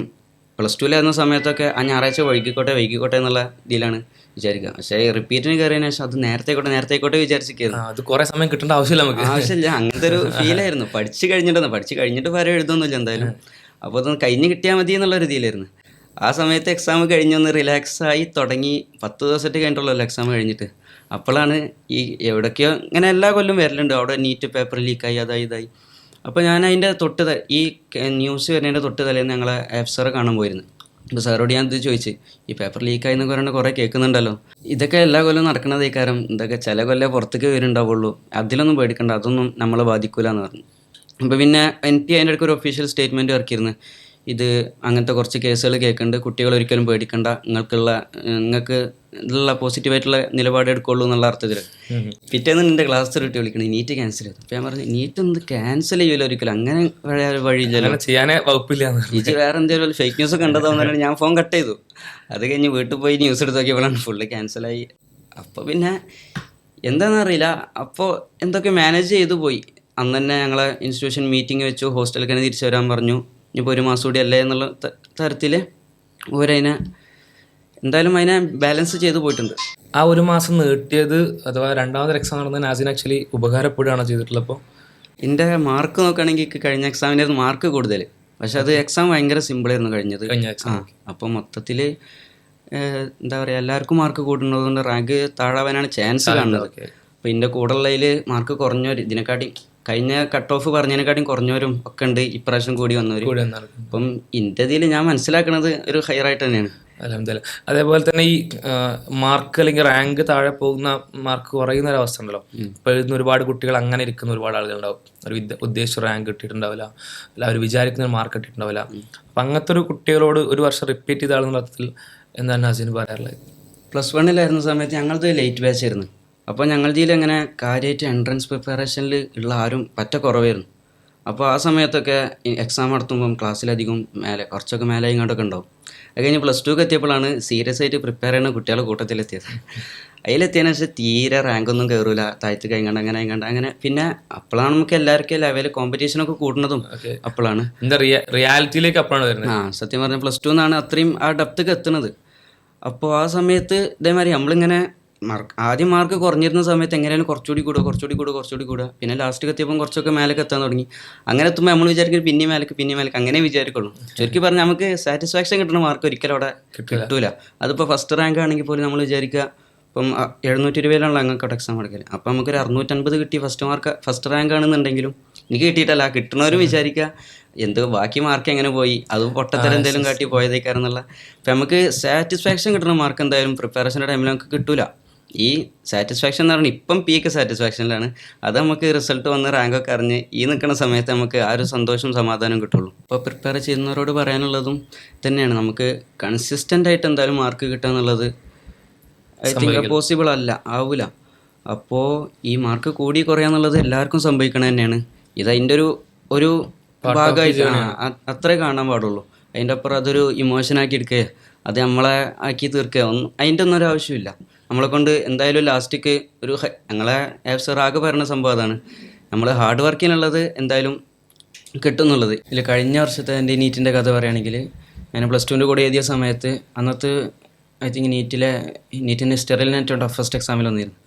+2 സമയത്തൊക്കെ ആ ഞായറാഴ്ച വൈകിക്കോട്ടെ എന്നുള്ള ഇതിലാണ് വിചാരിക്കുക. പക്ഷേ റിപ്പീറ്റിന് കയറിയതിനു ശേഷം അത് നേരത്തെ വിചാരിച്ചിരിക്കുന്നു. അത് കുറേ സമയം കിട്ടേണ്ട ആവശ്യമില്ല. അങ്ങനത്തെ ഒരു ഫീലായിരുന്നു. പഠിച്ചു കഴിഞ്ഞിട്ട് വരെ എഴുതൊന്നുമില്ല എന്തായാലും. അപ്പോൾ അതൊന്ന് കഴിഞ്ഞ് കിട്ടിയാൽ മതി എന്നുള്ള ഒരു ഇതിലായിരുന്നു. ആ സമയത്ത് എക്സാം കഴിഞ്ഞൊന്ന് റിലാക്സായി തുടങ്ങി. 10 ദിവസമായിട്ട് കഴിഞ്ഞിട്ടുള്ളല്ലോ എക്സാം കഴിഞ്ഞിട്ട്. അപ്പോഴാണ് ഈ എവിടേക്കോ ഇങ്ങനെ എല്ലാ കൊല്ലം വരലുണ്ട്, അവിടെ നീറ്റ് പേപ്പർ ലീക്കായി ഇതായി. അപ്പോൾ ഞാൻ അതിൻ്റെ ഈ ന്യൂസ് വരുന്നതിൻ്റെ തൊട്ട് തലേന്ന് ഞങ്ങളെ അഫ്സറെ കാണാൻ പോയിരുന്നു. അപ്പോൾ സാറോട് ഞാൻ ഇത് ചോദിച്ചു, ഈ പേപ്പർ ലീക്കായി എന്നൊക്കെ പറയുന്നത് കുറേ കേൾക്കുന്നുണ്ടല്ലോ, ഇതൊക്കെ എല്ലാ കൊല്ലം നടക്കണത് കാരണം ഇതൊക്കെ ചില കൊല്ലം പുറത്തേക്ക് വരുന്നുണ്ടാവുള്ളൂ, അതിലൊന്നും പേടിക്കണ്ട, അതൊന്നും നമ്മളെ ബാധിക്കില്ല എന്ന് പറഞ്ഞു. അപ്പോൾ പിന്നെ എനിക്ക് അതിൻ്റെ ഇടയ്ക്ക് ഒരു ഒഫീഷ്യൽ സ്റ്റേറ്റ്മെൻറ്റ് ഇറക്കിയിരുന്നു, ഇത് അങ്ങനത്തെ കുറച്ച് കേസുകൾ കേൾക്കുന്നുണ്ട്, കുട്ടികൾ ഒരിക്കലും പേടിക്കണ്ട, നിങ്ങൾക്ക് ഇതിലുള്ള പോസിറ്റീവായിട്ടുള്ള നിലപാട് എടുക്കുള്ളൂ എന്നുള്ള അർത്ഥത്തിൽ. പിറ്റേന്ന് നിൻ്റെ ക്ലാസ് റിട്ട് വിളിക്കണം, നീറ്റ് ക്യാൻസൽ ചെയ്തു. അപ്പോൾ ഞാൻ പറഞ്ഞു, നീറ്റ് ഒന്ന് ക്യാൻസൽ ചെയ്യൂല ഒരിക്കലും, അങ്ങനെ വഴിയില്ലല്ലോ, ചെയ്യാനേ വകുപ്പില്ല. ഇത് വേറെ എന്തെങ്കിലും ഫേക്ക് ന്യൂസ് കണ്ടതാവുന്നതാണ്. ഞാൻ ഫോൺ കട്ട് ചെയ്തു. അത് കഴിഞ്ഞ് വീട്ടിൽ പോയി ന്യൂസ് എടുത്ത് നോക്കിയപ്പോഴാണ് ഫുള്ള് ക്യാൻസലായി. അപ്പോൾ പിന്നെ എന്താണെന്നറിയില്ല, അപ്പോൾ എന്തൊക്കെ മാനേജ് ചെയ്തു പോയി. അന്ന് തന്നെ ഞങ്ങളെ ഇൻസ്റ്റിറ്റ്യൂഷൻ മീറ്റിംഗ് വെച്ചു, ഹോസ്റ്റലിൽ തന്നെ തിരിച്ചു വരാൻ പറഞ്ഞു. ഇനിയിപ്പോൾ ഒരു മാസം കൂടി അല്ലേ എന്നുള്ള തരത്തിൽ ഓരതിനെ എന്തായാലും അതിനെ ബാലൻസ് ചെയ്തു പോയിട്ടുണ്ട്. ആ ഒരു മാസം നീട്ടിയത് അഥവാ രണ്ടാമതൊരു എക്സാം നടന്ന നാസിന് ആക്ച്വലി ഉപകാരപ്പെടുകയാണോ ചെയ്തിട്ടുള്ളത്? അപ്പോൾ എൻ്റെ മാർക്ക് നോക്കുകയാണെങ്കിൽ കഴിഞ്ഞ എക്സാമിൻ്റെ മാർക്ക് കൂടുതൽ, പക്ഷെ അത് എക്സാം ഭയങ്കര സിമ്പിളായിരുന്നു കഴിഞ്ഞത്. അപ്പോൾ മൊത്തത്തിൽ എന്താ പറയുക, എല്ലാവർക്കും മാർക്ക് കൂടുന്നതുകൊണ്ട് റാങ്ക് താഴാവാനാണ് ചാൻസ് കാണുന്നത്. അപ്പോൾ ഇതിൻ്റെ കൂടെയുള്ളതിൽ മാർക്ക് കുറഞ്ഞവർ, ഇതിനെക്കാട്ടി കഴിഞ്ഞ കട്ട് ഓഫ് പറഞ്ഞതിനെക്കാട്ടിയും കുറഞ്ഞവരും ഒക്കെ ഉണ്ട്, ഇപ്രാവശ്യം കൂടി വന്നവർ. അപ്പം എൻ്റെ ഇതിൽ ഞാൻ മനസ്സിലാക്കുന്നത് ഒരു ഹയറായിട്ട് തന്നെയാണ്. അൽഹംദുലില്ലാ. അതേപോലെ തന്നെ ഈ മാർക്ക് അല്ലെങ്കിൽ റാങ്ക് താഴെ പോകുന്ന മാർക്ക് കുറയുന്ന ഒരു അവസ്ഥ ഉണ്ടല്ലോ. ഇപ്പോൾ എഴുതുന്ന ഒരുപാട് കുട്ടികൾ അങ്ങനെ ഇരിക്കുന്ന ഒരുപാട് ആളുകളുണ്ടാവും. ഒരു ഉദ്ദേശിച്ച റാങ്ക് കിട്ടിയിട്ടുണ്ടാവില്ല, അല്ല അവർ വിചാരിക്കുന്ന മാർക്ക് കിട്ടിയിട്ടുണ്ടാവില്ല. അപ്പം അങ്ങനത്തെ ഒരു കുട്ടികളോട് ഒരു വർഷം റിപ്പീറ്റ് ചെയ്ത ആളെന്നുള്ള അർത്ഥത്തിൽ എന്താണ് നാസിന് പറയാറുള്ളത്? +1 സമയത്ത് ഞങ്ങളത് ലേറ്റ് ബാച്ച് ആയിരുന്നു. അപ്പോൾ ഞങ്ങളുടെ ഇതിൽ അങ്ങനെ കാര്യമായിട്ട് എൻട്രൻസ് പ്രിപ്പറേഷനിൽ ഉള്ള ആരും പറ്റ കുറവായിരുന്നു. അപ്പോൾ ആ സമയത്തൊക്കെ എക്സാം നടത്തുമ്പം ക്ലാസ്സിലധികം കുറച്ചൊക്കെ മേലെ ഇങ്ങോട്ടൊക്കെ ഉണ്ടാവും. അത് കഴിഞ്ഞ് +2 എത്തിയപ്പോഴാണ് സീരിയസ് ആയിട്ട് പ്രിപ്പയർ ചെയ്യുന്ന കുട്ടികളുടെ കൂട്ടത്തിലെത്തിയത്. അതിലെത്തിയതിനു ശേഷം തീരെ റാങ്കൊന്നും കയറില്ല, താഴ്ത്ത് കൈങ്ങണ്ട് അങ്ങനെ പിന്നെ അപ്പോഴാണ് നമുക്ക് എല്ലാവർക്കും ലെവൽ കോമ്പറ്റീഷനൊക്കെ കൂടുന്നതും. അപ്പോഴാണ് റിയാലിറ്റിയിലേക്ക് അപ്പോഴാണ് വരുന്നത്. സത്യം പറഞ്ഞാൽ +2 എന്നാണ് അത്രയും ആ ഡെപ്ത്ക്ക് എത്തുന്നത്. അപ്പോൾ ആ സമയത്ത് ഇതേമാതിരി നമ്മളിങ്ങനെ ആദ്യം മാർക്ക് കുറഞ്ഞിരുന്ന സമയത്ത് എങ്ങനെയാലും കുറച്ചുകൂടി കൂടുക, പിന്നെ ലാസ്റ്റ് എത്തിയപ്പോൾ കുറച്ചൊക്കെ മേലേക്ക് എത്താൻ തുടങ്ങി. അങ്ങനെ എത്തുമ്പോൾ നമ്മൾ വിചാരിക്കും പിന്നെയും മേലേക്ക് അങ്ങനെ വിചാരിക്കുള്ളൂ. ചുരുക്കി പറഞ്ഞാൽ നമുക്ക് സാറ്റിസ്ഫാക്ഷൻ കിട്ടുന്ന മാർക്ക് ഒരിക്കലും അവിടെ കിട്ടൂല. അതിപ്പോൾ ഫസ്റ്റ് റാങ്ക് ആണെങ്കിൽ പോലും നമ്മൾ വിചാരിക്കുക, ഇപ്പം 720 ഞങ്ങൾക്ക് അവിടെ എക്സാം എടുക്കല്, അപ്പം നമുക്കൊരു 650 കിട്ടി ഫസ്റ്റ് റാങ്ക് ആണെന്നുണ്ടെങ്കിലും എനിക്ക് കിട്ടിയിട്ടല്ല, കിട്ടണവരും വിചാരിക്കുക ബാക്കി മാർക്ക് എങ്ങനെ പോയി, അത് പൊട്ടത്തരം എന്തെങ്കിലും കാട്ടി പോയതേക്കാരെന്നുള്ള. അപ്പം നമുക്ക് സാറ്റിസ്ഫാക്ഷൻ കിട്ടുന്ന മാർക്ക് എന്തായാലും പ്രിപ്പറേഷൻ്റെ ടൈമിൽ നമുക്ക് കിട്ടൂല. ഈ സാറ്റിസ്ഫാക്ഷൻ എന്ന് പറഞ്ഞാൽ ഇപ്പം പീക്ക് സാറ്റിസ്ഫാക്ഷനിലാണ്. അത് നമുക്ക് റിസൾട്ട് വന്ന് റാങ്കൊക്കെ അറിഞ്ഞ് നിൽക്കുന്ന സമയത്ത് നമുക്ക് ആ ഒരു സന്തോഷവും സമാധാനവും കിട്ടുള്ളൂ. ഇപ്പോൾ പ്രിപ്പയർ ചെയ്യുന്നവരോട് പറയാനുള്ളതും തന്നെയാണ്, നമുക്ക് കൺസിസ്റ്റൻ്റ് ആയിട്ട് എന്തായാലും മാർക്ക് കിട്ടുക എന്നുള്ളത് ഐ തിങ്ക് പോസിബിൾ ആവില്ല. അപ്പോൾ ഈ മാർക്ക് കൂടി കുറയാന്നുള്ളത് എല്ലാവർക്കും സംഭവിക്കണത് തന്നെയാണ്. ഇത് അതിൻ്റെ ഒരു ഭാഗമായിട്ട് അത്രേ കാണാൻ പാടുള്ളൂ. അതിൻ്റെ അപ്പുറം അതൊരു ഇമോഷനാക്കി എടുക്കുക, അത് നമ്മളെ ആക്കി തീർക്കുക, അതിൻ്റെ ഒന്നും ഒരു ആവശ്യമില്ല. നമ്മളെ കൊണ്ട് എന്തായാലും ലാസ്റ്റിക്ക് ഞങ്ങളെ ആകെ പറയുന്ന സംഭവം അതാണ്, നമ്മൾ ഹാർഡ് വർക്കിനുള്ളത് എന്തായാലും കിട്ടുന്നുള്ളത്. ഇതിൽ കഴിഞ്ഞ വർഷത്തെ എൻ്റെ നീറ്റിൻ്റെ കഥ പറയുകയാണെങ്കിൽ, ഞാൻ +2 കൂടെ എഴുതിയ സമയത്ത് അന്നത്തെ ഐ തിങ്ക് നീറ്റിൻ്റെ ഹിസ്റ്ററിയിൽ ഏറ്റവും ടഫസ്റ്റ് എക്സാമിൽ വന്നിരുന്നു.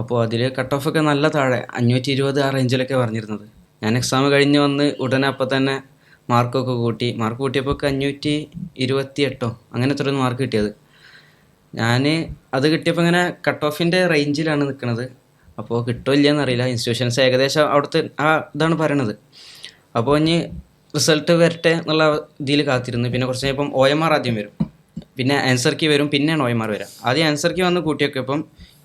അപ്പോൾ അതിൽ കട്ട് ഓഫൊക്കെ നല്ല താഴെ 520 ആ റേഞ്ചിലൊക്കെ പറഞ്ഞിരുന്നത്. ഞാൻ എക്സാം കഴിഞ്ഞ് വന്ന് ഉടനെ അപ്പം തന്നെ മാർക്ക് കൂട്ടിയപ്പോൾ 528 അങ്ങനെ എത്ര മാർക്ക് കിട്ടിയത്. ഞാൻ അത് കിട്ടിയപ്പോൾ ഇങ്ങനെ കട്ട് ഓഫിൻ്റെ റേഞ്ചിലാണ് നിൽക്കുന്നത്. അപ്പോൾ കിട്ടുമോ ഇല്ലയെന്നറിയില്ല, ഇൻസ്റ്റിറ്റ്യൂഷൻസ് ഏകദേശം അവിടുത്തെ ഇതാണ് പറയണത്. അപ്പോൾ ഇനി റിസൾട്ട് വരട്ടെ എന്നുള്ള ഇതിൽ കാത്തിരുന്നു. പിന്നെ കുറച്ച് കഴിഞ്ഞപ്പം OMR ആദ്യം വരും, പിന്നെ ആൻസർ കീ വരും, പിന്നെയാണ് OMR വരിക. ആദ്യം ആൻസർ കീ വന്ന് കൂട്ടിയൊക്കെ ഇപ്പം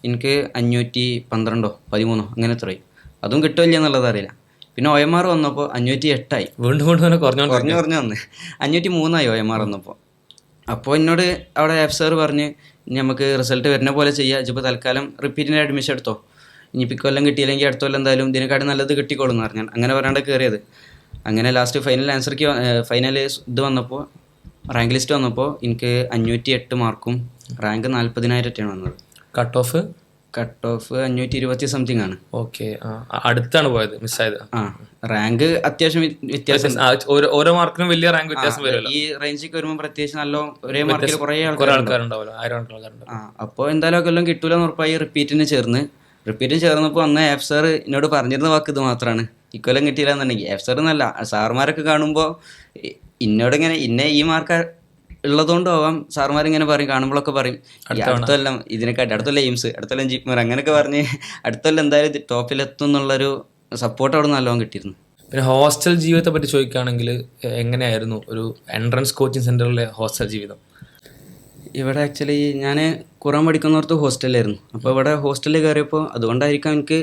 എനിക്ക് 512 13 അങ്ങനെ എത്രയായി, അതും കിട്ടുമില്ല എന്നുള്ളത് അറിയില്ല. പിന്നെ OMR വന്നപ്പോൾ 508 വീണ്ടും കുറഞ്ഞു വന്ന് 503 OMR വന്നപ്പോൾ. അപ്പോൾ എന്നോട് അവിടെ സാർ പറഞ്ഞ് നമുക്ക് റിസൾട്ട് വരുന്ന പോലെ ചെയ്യുക, ഇപ്പോൾ തൽക്കാലം റിപ്പീറ്റിൻ്റെ അഡ്മിഷൻ എടുത്തോ, ഇനിയിപ്പോൾ കൊല്ലം കിട്ടിയില്ലെങ്കിൽ അടുത്ത കൊല്ലം എന്തായാലും ഇതിനെക്കാട്ടും നല്ലത് കിട്ടിക്കോളും എന്ന് പറഞ്ഞാൽ അങ്ങനെ പറയാണ്ട് കയറിയത്. അങ്ങനെ ലാസ്റ്റ് ഫൈനൽ ഇത് വന്നപ്പോൾ റാങ്ക് ലിസ്റ്റ് വന്നപ്പോൾ എനിക്ക് 508 മാർക്കും റാങ്ക് 40,000 വന്നത്. കട്ട് ഓഫ് 520 സംതിങ് ആണ്. ഓക്കെ, അടുത്താണ് പോയത്, മിസ്സായത്. റാങ്ക് അത്യാവശ്യം വ്യത്യാസം, ഓരോ മാർക്കിനും വലിയ റാങ്ക് വ്യത്യാസം വരുമല്ലോ. ഈ റേഞ്ചിലേക്ക് വരുമ്പോൾ പ്രത്യേകിച്ച് നല്ല ഒരേ മാർക്കിൽ കുറേ ആൾക്കാരുണ്ടാവുമല്ലോ, 1000 ആൾക്കാരുണ്ട്. അപ്പോൾ എന്തായാലും കൊല്ലം കിട്ടൂലെന്ന് ഉറപ്പായി റിപ്പീറ്റിന് ചേർന്നപ്പോൾ അന്ന് സാർ എന്നോട് പറഞ്ഞിരുന്ന വാക്ക് ഇത് മാത്രമാണ്, ഇക്കൊല്ലം കിട്ടിയില്ല എന്നുണ്ടെങ്കിൽ സാർ എന്നല്ല സാർമാരൊക്കെ കാണുമ്പോൾ ഇന്നോടിങ്ങനെ ഈ മാർക്ക് ഉള്ളതുകൊണ്ടാവാം സാർമാരിങ്ങനെ പറയും, കാണുമ്പോഴൊക്കെ പറയും അടുത്തൊല്ലം ഇതിനെക്കാട്ടി അടുത്തൊല്ലം എയിംസ്, അടുത്തൊല്ലം ജിപ്മർ അങ്ങനെയൊക്കെ പറഞ്ഞ് അടുത്തൊല്ലം എന്തായാലും ടോപ്പിലെത്തും എന്നുള്ളൊരു സപ്പോർട്ട് അവിടെ നല്ലോണം കിട്ടിയിരുന്നു. പിന്നെ ഹോസ്റ്റൽ ജീവിതത്തെ പറ്റി ചോദിക്കുകയാണെങ്കിൽ എങ്ങനെയായിരുന്നു ഒരു എൻട്രൻസ് കോച്ചിങ് സെൻറ്ററിലെ ഹോസ്റ്റൽ ജീവിതം? ഇവിടെ ആക്ച്വലി ഞാൻ ഖുറാൻ പഠിക്കുന്നിടത്ത് ഹോസ്റ്റലിലായിരുന്നു. അപ്പോൾ ഇവിടെ ഹോസ്റ്റലിൽ കയറിയപ്പോൾ അതുകൊണ്ടായിരിക്കാം എനിക്ക്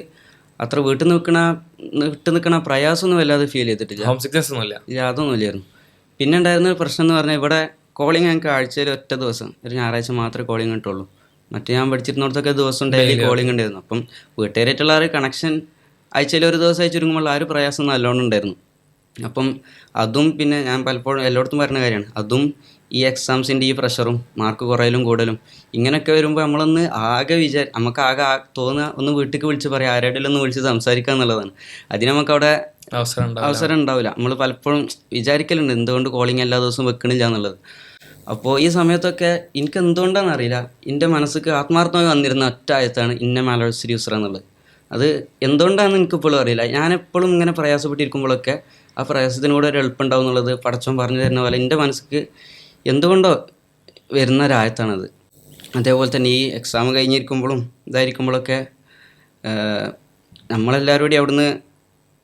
അത്ര വീട്ടിൽ നിൽക്കണ പ്രയാസമൊന്നും വല്ലാതെ ഫീൽ ചെയ്തിട്ടില്ല. ഹോം സിക്നസ് ഒന്നുമില്ല? യാതൊന്നുമില്ലായിരുന്നു. പിന്നെ ഉണ്ടായിരുന്ന ഒരു പ്രശ്നം എന്ന് പറഞ്ഞാൽ ഇവിടെ കോളിംഗ് ഞങ്ങൾക്ക് ആഴ്ചയിൽ ഒറ്റ ദിവസം, ഒരു ഞായറാഴ്ച മാത്രമേ കോളിംഗ് കിട്ടുള്ളൂ. മറ്റേ ഞാൻ പഠിച്ചിരുന്നിടത്തൊക്കെ ദിവസം ഡെയിലി കോളിംഗ് ഉണ്ടായിരുന്നു. അപ്പം വീട്ടുകാരായിട്ടുള്ള ആ ഒരു കണക്ഷൻ ആഴ്ചയിൽ ഒരു ദിവസമായി ചുരുങ്ങുമ്പോൾ ആ ഒരു പ്രയാസം നല്ലോണം ഉണ്ടായിരുന്നു. അപ്പം അതും പിന്നെ ഞാൻ പലപ്പോഴും എല്ലായിടത്തും പറയുന്ന കാര്യമാണ്, അതും ഈ എക്സാംസിൻ്റെ ഈ പ്രഷറും മാർക്ക് കുറയലും കൂടുതലും ഇങ്ങനെയൊക്കെ വരുമ്പോൾ നമ്മളൊന്ന് ആകെ നമുക്ക് ആകെ തോന്നുക ഒന്ന് വീട്ടിലേക്ക് വിളിച്ച് പറയാം, ആരുടെയും ഒന്ന് വിളിച്ച് സംസാരിക്കുക എന്നുള്ളതാണ്. അതിന് നമുക്കവിടെ അവസരം ഉണ്ടാവില്ല. നമ്മൾ പലപ്പോഴും വിചാരിക്കലുണ്ട് എന്തുകൊണ്ട് കോളിംഗ് എല്ലാ ദിവസവും വെക്കണില്ല എന്നുള്ളത്. അപ്പോൾ ഈ സമയത്തൊക്കെ എനിക്ക് എന്തുകൊണ്ടാണെന്ന് അറിയില്ല, എൻ്റെ മനസ്സിക്ക് ആത്മാർത്ഥമായി വന്നിരുന്ന ഒറ്റ ആയത്താണ് ഇന്ന മാലോഴ്സ് യൂസർ എന്നുള്ളത്. അത് എന്തുകൊണ്ടാണെന്ന് എനിക്കിപ്പോഴും അറിയില്ല. ഞാൻ എപ്പോഴും ഇങ്ങനെ പ്രയാസപ്പെട്ടിരിക്കുമ്പോഴൊക്കെ ആ പ്രയാസത്തിനൂടെ ഒരു എളുപ്പമുണ്ടാവും എന്നുള്ളത് പടച്ചോൻ പറഞ്ഞു തരുന്ന പോലെ എൻ്റെ മനസ്സിക്ക് എന്തുകൊണ്ടോ വരുന്ന ഒരായത്താണത്. അതേപോലെ തന്നെ ഈ എക്സാം കഴിഞ്ഞിരിക്കുമ്പോഴും ഇതായിരിക്കുമ്പോഴൊക്കെ നമ്മളെല്ലാവരും കൂടി അവിടുന്ന്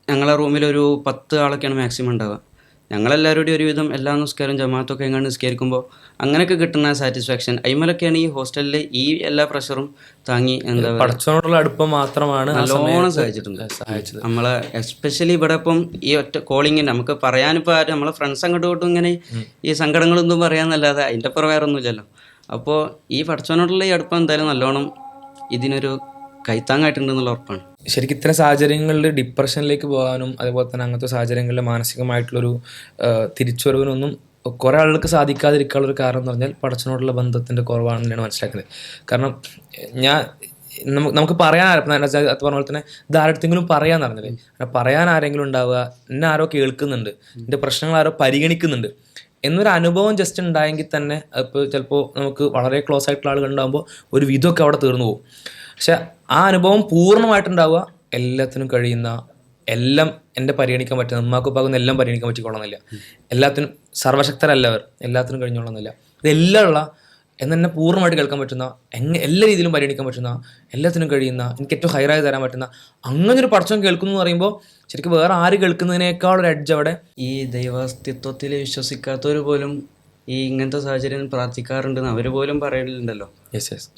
ഞങ്ങളെ റൂമിലൊരു 10 ആളൊക്കെയാണ് മാക്സിമം ഉണ്ടാവുക. ഞങ്ങളെല്ലാവരും കൂടി ഒരുവിധം എല്ലാ നിസ്കാരം ജമാഅത്തൊക്കെ എങ്ങാണ്ട് നിസ്കരിക്കുമ്പോൾ അങ്ങനെയൊക്കെ കിട്ടുന്ന സാറ്റിസ്ഫാക്ഷൻ അയിമലൊക്കെയാണ് ഈ ഹോസ്റ്റലിൽ ഈ എല്ലാ പ്രഷറും താങ്ങി എന്താ പടച്ചോടുള്ള അടുപ്പം മാത്രമാണ് നല്ലോണം സഹായിച്ചത് നമ്മളെ. എസ്പെഷ്യലി ഇവിടെ ഇപ്പം ഈ ഒറ്റ കോളിങ്ങിന് നമുക്ക് പറയാനിപ്പോൾ ആരും നമ്മളെ ഫ്രണ്ട്സ് അങ്ങോട്ടും ഇങ്ങോട്ടും ഇങ്ങനെ ഈ സങ്കടങ്ങളൊന്നും പറയാന്നല്ലാതെ അതിൻ്റെ പുറം വേറെ ഒന്നുമില്ലല്ലോ. അപ്പോൾ ഈ പടച്ചോനോടുള്ള ഈ അടുപ്പം എന്തായാലും നല്ലോണം ഇതിനൊരു കൈത്താങ്ങായിട്ടുണ്ടെന്നുള്ള ഉറപ്പാണ്. ശരിക്കും ഇത്തരം സാഹചര്യങ്ങളിൽ ഡിപ്രഷനിലേക്ക് പോകാനും അതേപോലെ തന്നെ അങ്ങനത്തെ സാഹചര്യങ്ങളിൽ മാനസികമായിട്ടുള്ളൊരു തിരിച്ചുവരവിനൊന്നും കുറേ ആളുകൾക്ക് സാധിക്കാതിരിക്കാനുള്ളൊരു കാരണം എന്ന് പറഞ്ഞാൽ പടച്ചനോടുള്ള ബന്ധത്തിൻ്റെ കുറവാണെന്ന് തന്നെയാണ് മനസ്സിലാക്കുന്നത്. കാരണം നമുക്ക് പറയാൻ അത് പറഞ്ഞ പോലെ തന്നെ ഇതാരടുത്തെങ്കിലും പറയാൻ പറഞ്ഞത്, പറയാൻ ആരെങ്കിലും ഉണ്ടാവുക, എന്നെ ആരോ കേൾക്കുന്നുണ്ട്, എൻ്റെ പ്രശ്നങ്ങൾ ആരോ പരിഗണിക്കുന്നുണ്ട് എന്നൊരു അനുഭവം ജസ്റ്റ് ഉണ്ടായെങ്കിൽ തന്നെ ഇപ്പോൾ ചിലപ്പോൾ നമുക്ക് വളരെ ക്ലോസ് ആയിട്ടുള്ള ആളുകൾ ഉണ്ടാകുമ്പോൾ ഒരു വിധമൊക്കെ അവിടെ തീർന്നു പോകും. പക്ഷെ ആ അനുഭവം പൂർണ്ണമായിട്ടുണ്ടാവുക എല്ലാത്തിനും കഴിയുന്ന, എല്ലാം എൻ്റെ പരിഗണിക്കാൻ പറ്റുന്ന, ഉമ്മാക്കും ഉപ്പാക്കും എല്ലാം പരിഗണിക്കാൻ പറ്റിക്കൊള്ളുന്നില്ല, എല്ലാത്തിനും സർവശക്തരല്ല അവർ, എല്ലാത്തിനും കഴിഞ്ഞോളുന്നില്ല, ഇതെല്ലാം ഉള്ള എന്നെ പൂർണ്ണമായിട്ട് കേൾക്കാൻ പറ്റുന്ന, എല്ലാ രീതിയിലും പരിഗണിക്കാൻ പറ്റുന്ന, എല്ലാത്തിനും കഴിയുന്ന, എനിക്ക് ഏറ്റവും ഹൈറായി തരാൻ പറ്റുന്ന അങ്ങനൊരു പടച്ചോൻ കേൾക്കുന്നു എന്ന് പറയുമ്പോൾ ശരിക്കും വേറെ ആര് കേൾക്കുന്നതിനേക്കാൾ ഒരു എഡ്ജ് അവിടെ. ഈ ദൈവാസ്തിത്വത്തിൽ വിശ്വസിക്കാത്തവർ പോലും ഈ ഇങ്ങനത്തെ സാഹചര്യം പ്രാർത്ഥിക്കാറുണ്ടെന്ന് അവർ പോലും പറയലുണ്ടല്ലോ. Yes yes.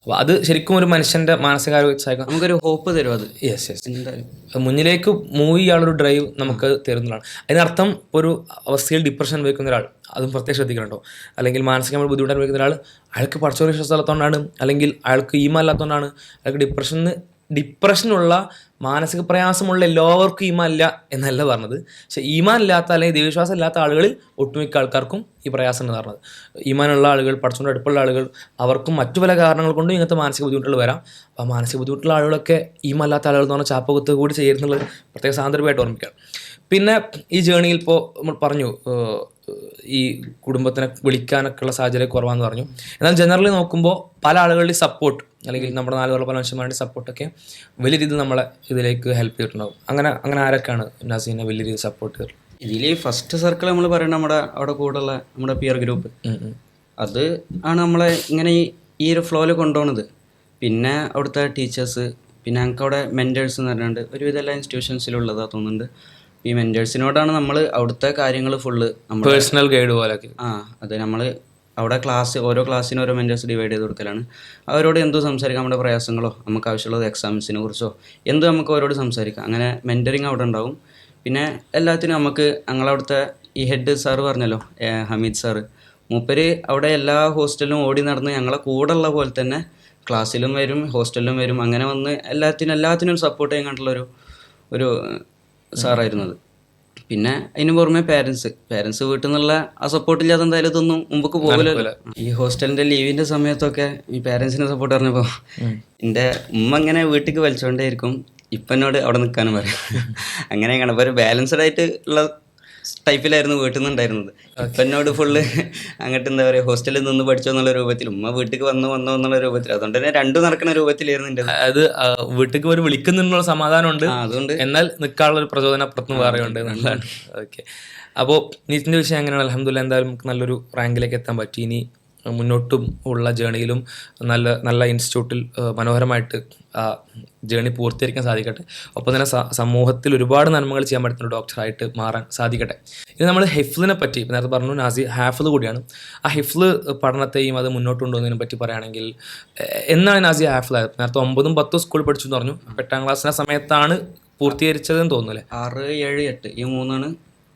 അപ്പോൾ അത് ശരിക്കും ഒരു മനുഷ്യൻ്റെ മാനസികാരോഗ്യ നമുക്കൊരു ഹോപ്പ് തരും അത്. Yes yes. എന്തായാലും മുന്നിലേക്ക് മൂവ് ചെയ്യാനുള്ളൊരു ഡ്രൈവ് നമുക്ക് തരുന്നതാണ്. അതിനർത്ഥം ഒരു അവസ്ഥയിൽ ഡിപ്രഷൻ അനുഭവിക്കുന്ന ഒരാൾ, അതും പ്രത്യേകം ശ്രദ്ധിക്കണോ, അല്ലെങ്കിൽ മാനസികമായി ബുദ്ധിമുട്ട് അനുഭവിക്കുന്ന ഒരാൾ, അയാൾക്ക് പടച്ചോൻ വിശ്വാസത്തോണ്ടാണ്, അല്ലെങ്കിൽ അയാൾക്ക് ഈമ അല്ലാത്തതുകൊണ്ടാണ്, അയാൾക്ക് ഡിപ്രഷനുള്ള മാനസിക പ്രയാസമുള്ള എല്ലാവർക്കും ഈമാൻ ഇല്ല എന്നല്ല പറഞ്ഞത്. പക്ഷേ ഈമാൻ ഇല്ലാത്ത അല്ലെങ്കിൽ ദൈവവിശ്വാസം ഇല്ലാത്ത ആളുകളിൽ ഒട്ടുമിക്ക ആൾക്കാർക്കും ഈ പ്രയാസം എന്ന് പറഞ്ഞത്. ഈമാനുള്ള ആളുകൾ, പഠിച്ചുകൊണ്ട് അടുപ്പുള്ള ആളുകൾ, അവർക്കും മറ്റു പല കാരണങ്ങൾ കൊണ്ടും ഇങ്ങനത്തെ മാനസിക ബുദ്ധിമുട്ടുകൾ വരാം. അപ്പോൾ മാനസിക ബുദ്ധിമുട്ടുള്ള ആളുകളൊക്കെ ഈമാൻ അല്ലാത്ത ആളുകൾ എന്ന് പറഞ്ഞാൽ ചാപ്പകുത്ത് കൂടി ചെയ്യുന്നുള്ളത് പ്രത്യേക സാന്ദർഭമായിട്ട് ഓർമ്മിക്കാം. പിന്നെ ഈ ജേണിയിൽ ഇപ്പോൾ നമ്മൾ പറഞ്ഞു ഈ കുടുംബത്തിനെ വിളിക്കാനൊക്കെ ഉള്ള സാഹചര്യം കുറവാന്ന് പറഞ്ഞു. എന്നാൽ ജനറലി നോക്കുമ്പോൾ പല ആളുകളുടെ സപ്പോർട്ട്, അല്ലെങ്കിൽ നമ്മുടെ 4 പല മനുഷ്യന്മാരുടെ സപ്പോർട്ടൊക്കെ വലിയ രീതിയിൽ നമ്മളെ ഇതിലേക്ക് ഹെൽപ്പ് ചെയ്തിട്ടുണ്ടാകും. അങ്ങനെ ആരൊക്കെയാണ് നാസീനെ വലിയ രീതിയിൽ സപ്പോർട്ട് ചെയ്തത്? ഇതിൽ ഫസ്റ്റ് സർക്കിൾ നമ്മൾ പറയുന്നത് നമ്മുടെ അവിടെ കൂടെയുള്ള നമ്മുടെ പിയർ ഗ്രൂപ്പ്, അത് ആണ് നമ്മളെ ഇങ്ങനെ ഈ ഒരു ഫ്ലോയിൽ കൊണ്ടുപോകുന്നത്. പിന്നെ അവിടുത്തെ ടീച്ചേഴ്സ്, പിന്നെ ഞങ്ങൾക്ക് അവിടെ മെൻറ്റേഴ്സ് എന്ന് പറഞ്ഞുകൊണ്ട് ഒരുവിധ എല്ലാ ഇൻസ്റ്റിറ്റ്യൂഷൻസിലുള്ളതാ തോന്നുന്നുണ്ട്. ഈ മെൻറ്റേഴ്സിനോടാണ് നമ്മൾ അവിടുത്തെ കാര്യങ്ങൾ ഫുള്ള് പേഴ്സണൽ ഗൈഡ് പോലെ. അതെ, നമ്മൾ അവിടെ ഓരോ ക്ലാസ്സിനും ഓരോ മെൻറ്റേഴ്സ് ഡിവൈഡ് ചെയ്ത് കൊടുക്കലാണ്. അവരോട് എന്തു സംസാരിക്കാം, നമ്മുടെ പ്രയാസങ്ങളോ നമുക്ക് ആവശ്യമുള്ളത് എക്സാംസിനെ കുറിച്ചോ എന്ത് നമുക്ക് അവരോട് സംസാരിക്കാം. അങ്ങനെ മെൻറ്ററിങ് അവിടെ ഉണ്ടാവും. പിന്നെ എല്ലാത്തിനും നമുക്ക് ഞങ്ങളവിടുത്തെ ഈ ഹെഡ് സാറ് പറഞ്ഞല്ലോ, ഹമീദ് സാറ്, മൂപ്പര് അവിടെ എല്ലാ ഹോസ്റ്റലിലും ഓടി നടന്ന് ഞങ്ങളെ കൂടെ ഉള്ള പോലെ തന്നെ ക്ലാസ്സിലും വരും ഹോസ്റ്റലിലും വരും. അങ്ങനെ വന്ന് എല്ലാത്തിനും സപ്പോർട്ട് ചെയ്യാൻ കണ്ടുള്ളൊരു സാറായിരുന്നത്. പിന്നെ അതിന് പുറമെ പേരൻസ് വീട്ടിൽ നിന്നുള്ള ആ സപ്പോർട്ട് ഇല്ലാതെ എന്തായാലും ഇതൊന്നും മുമ്പൊക്കെ പോകില്ലല്ലോ. ഈ ഹോസ്റ്റലിന്റെ ലീവിന്റെ സമയത്തൊക്കെ ഈ പേരൻസിന്റെ സപ്പോർട്ട് പറഞ്ഞപ്പോൾ എൻ്റെ ഉമ്മ ഇങ്ങനെ വീട്ടിലേക്ക് വലിച്ചോണ്ടേയിരിക്കും, ഇപ്പം എന്നോട് അവിടെ നിൽക്കാനും പറയും. അങ്ങനെയാണ് അപ്പോൾ ഒരു ബാലൻസ്ഡ് ആയിട്ട് ഉള്ള ടൈപ്പിലായിരുന്നു വീട്ടിൽ നിന്നുണ്ടായിരുന്നത്. ഇപ്പം എന്നോട് ഫുള്ള് അങ്ങോട്ട് എന്താ പറയുക, ഹോസ്റ്റലിൽ നിന്ന് പഠിച്ചോ എന്നുള്ള രൂപത്തിൽ, ഉമ്മ വീട്ടിൽ വന്നോ എന്നുള്ള രൂപത്തിൽ, അതുകൊണ്ട് തന്നെ രണ്ടും നടക്കുന്ന രൂപത്തിലായിരുന്നു എൻ്റെ. അത് വീട്ടിലേക്ക് ഒരു വിളിക്കുന്നുള്ള സമാധാനമുണ്ട്, അതുകൊണ്ട് എന്നാൽ നിൽക്കാനുള്ള ഒരു പ്രചോദനം അപ്പുറത്തുനിന്ന് പറയുന്നുണ്ട് എന്നുള്ളതാണ്. ഓക്കെ. അപ്പോൾ നീറ്റിൻ്റെ വിഷയം എങ്ങനെയാണ്? അൽഹംദുലില്ലാഹ് എന്തായാലും നമുക്ക് നല്ലൊരു റാങ്കിലേക്ക് എത്താൻ പറ്റി. ഇനി മുന്നോട്ടും ഉള്ള ജേണിയിലും നല്ല ഇൻസ്റ്റിറ്റ്യൂട്ടിൽ മനോഹരമായിട്ട് ആ ജേണി പൂർത്തീകരിക്കാൻ സാധിക്കട്ടെ. ഒപ്പം തന്നെ സമൂഹത്തിൽ ഒരുപാട് നന്മകൾ ചെയ്യാൻ പറ്റുന്ന ഒരു ഡോക്ടറായിട്ട് മാറാൻ സാധിക്കട്ടെ. ഇനി നമ്മൾ ഹിഫ്ലിനെ പറ്റി ഇപ്പം നേരത്തെ പറഞ്ഞു, നാസി ഹാഫിള് കൂടിയാണ്. ആ ഹിഫ്ല് പഠനത്തെയും അത് മുന്നോട്ട് കൊണ്ടുപോകുന്നതിനെ പറ്റി പറയുകയാണെങ്കിൽ എന്നാണ് നാസി ഹാഫിളായത്? നേരത്തെ 9ഉം 10ഉം സ്കൂളിൽ പഠിച്ചു എന്ന് പറഞ്ഞു. 8ാം ക്ലാസ്സിൻ്റെ സമയത്താണ് പൂർത്തീകരിച്ചതെന്ന് തോന്നുന്നില്ലേ? 6, 7, 8 ഈ 3ആണ്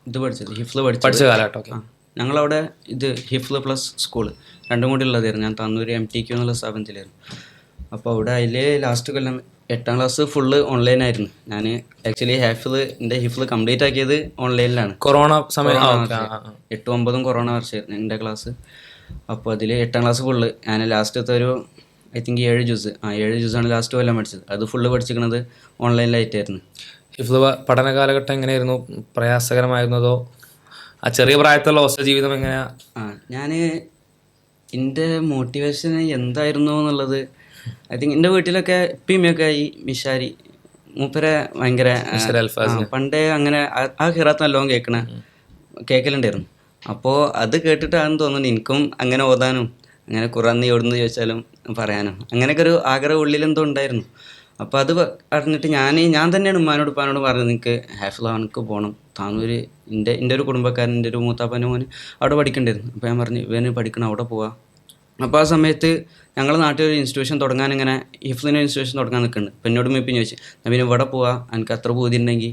ഇത് പഠിച്ചത്, ഹിഫ്ല് പഠിച്ച കാലഘട്ടം. ഓക്കെ. ഞങ്ങളവിടെ ഇത് ഹിഫ്ല് പ്ലസ് സ്കൂള് രണ്ടും കൂടി ഉള്ളതായിരുന്നു. ഞാൻ തന്നൂർ MTQ എന്നുള്ള സ്ഥാപനത്തിലായിരുന്നു. അപ്പോൾ അവിടെ അതിൽ ലാസ്റ്റ് കൊല്ലം 8ാം ക്ലാസ് ഫുള്ള് ഓൺലൈനായിരുന്നു. ഞാൻ ആക്ച്വലി എൻ്റെ ഹിഫ്ല് കംപ്ലീറ്റ് ആക്കിയത് ഓൺലൈനിലാണ്. കൊറോണ സമയം 8ഉം 9ഉം കൊറോണ വർഷമായിരുന്നു എൻ്റെ ക്ലാസ്. അപ്പോൾ അതിൽ 8ാം ക്ലാസ് ഫുള്ള് ഞാൻ ലാസ്റ്റത്തെ ഒരു ഐ തിങ്ക് 7 ജ്യൂസാണ് ലാസ്റ്റ് കൊല്ലം പഠിച്ചത്. അത് ഫുള്ള് പഠിച്ചിരിക്കുന്നത് ഓൺലൈനിലായിട്ടായിരുന്നു. ഹിഫ്ല് പഠന കാലഘട്ടം എങ്ങനെയായിരുന്നു? പ്രയാസകരമായിരുന്നതോ? ആ ചെറിയ പ്രായത്തിലുള്ള ഹോസ്റ്റൽ ജീവിതം എങ്ങനെയാ? ഞാൻ എൻ്റെ മോട്ടിവേഷൻ എന്തായിരുന്നു എന്നുള്ളത് ഐ തിങ്ക് എൻ്റെ വീട്ടിലൊക്കെ ഇപ്പിമ്മയൊക്കെ ഈ മിഷാരി മൂപ്പരെ ഭയങ്കര പണ്ടേ അങ്ങനെ ആ ഖിറാത്ത് നല്ലോണം കേൾക്കലുണ്ടായിരുന്നു. അപ്പോൾ അത് കേട്ടിട്ടാണെന്ന് തോന്നുന്നു എനിക്കും അങ്ങനെ ഓതാനും അങ്ങനെ ഖുറാൻ നീ എവിടുന്ന് ചോദിച്ചാലും പറയാനും അങ്ങനെയൊക്കെ ഒരു ആഗ്രഹം ഉള്ളിലെന്തോ ഉണ്ടായിരുന്നു. അപ്പോൾ അത് അറിഞ്ഞിട്ട് ഞാൻ തന്നെയാണ് ഉപ്പാനോട് പറഞ്ഞത്, നിങ്ങൾക്ക് ഹാഫിളാവനക്ക് പോകണം, താനൂര് എൻ്റെ ഒരു കുടുംബക്കാരൻ, എൻ്റെ ഒരു മൂത്താപ്പൻ്റെ മോന് അവിടെ പഠിക്കണ്ടായിരുന്നു. അപ്പോൾ ഞാൻ പറഞ്ഞു ഇവന് പഠിക്കണം, അവിടെ പോവാം. അപ്പോൾ ആ സമയത്ത് ഞങ്ങളുടെ നാട്ടിൽ ഒരു ഇൻസ്റ്റിറ്റ്യൂഷൻ തുടങ്ങാൻ ഇങ്ങനെ ഹിഫ്ലിൻ്റെ ഇൻസ്റ്റിറ്റ്യൂഷൻ തുടങ്ങാൻ നിൽക്കുന്നുണ്ട്. അപ്പോൾ എന്നോട് മിപ്പിന്ന് ചോദിച്ചു, ഞാൻ പിന്നെ ഇവിടെ പോവാം, എനിക്ക് അത്ര പൂതി ഉണ്ടെങ്കിൽ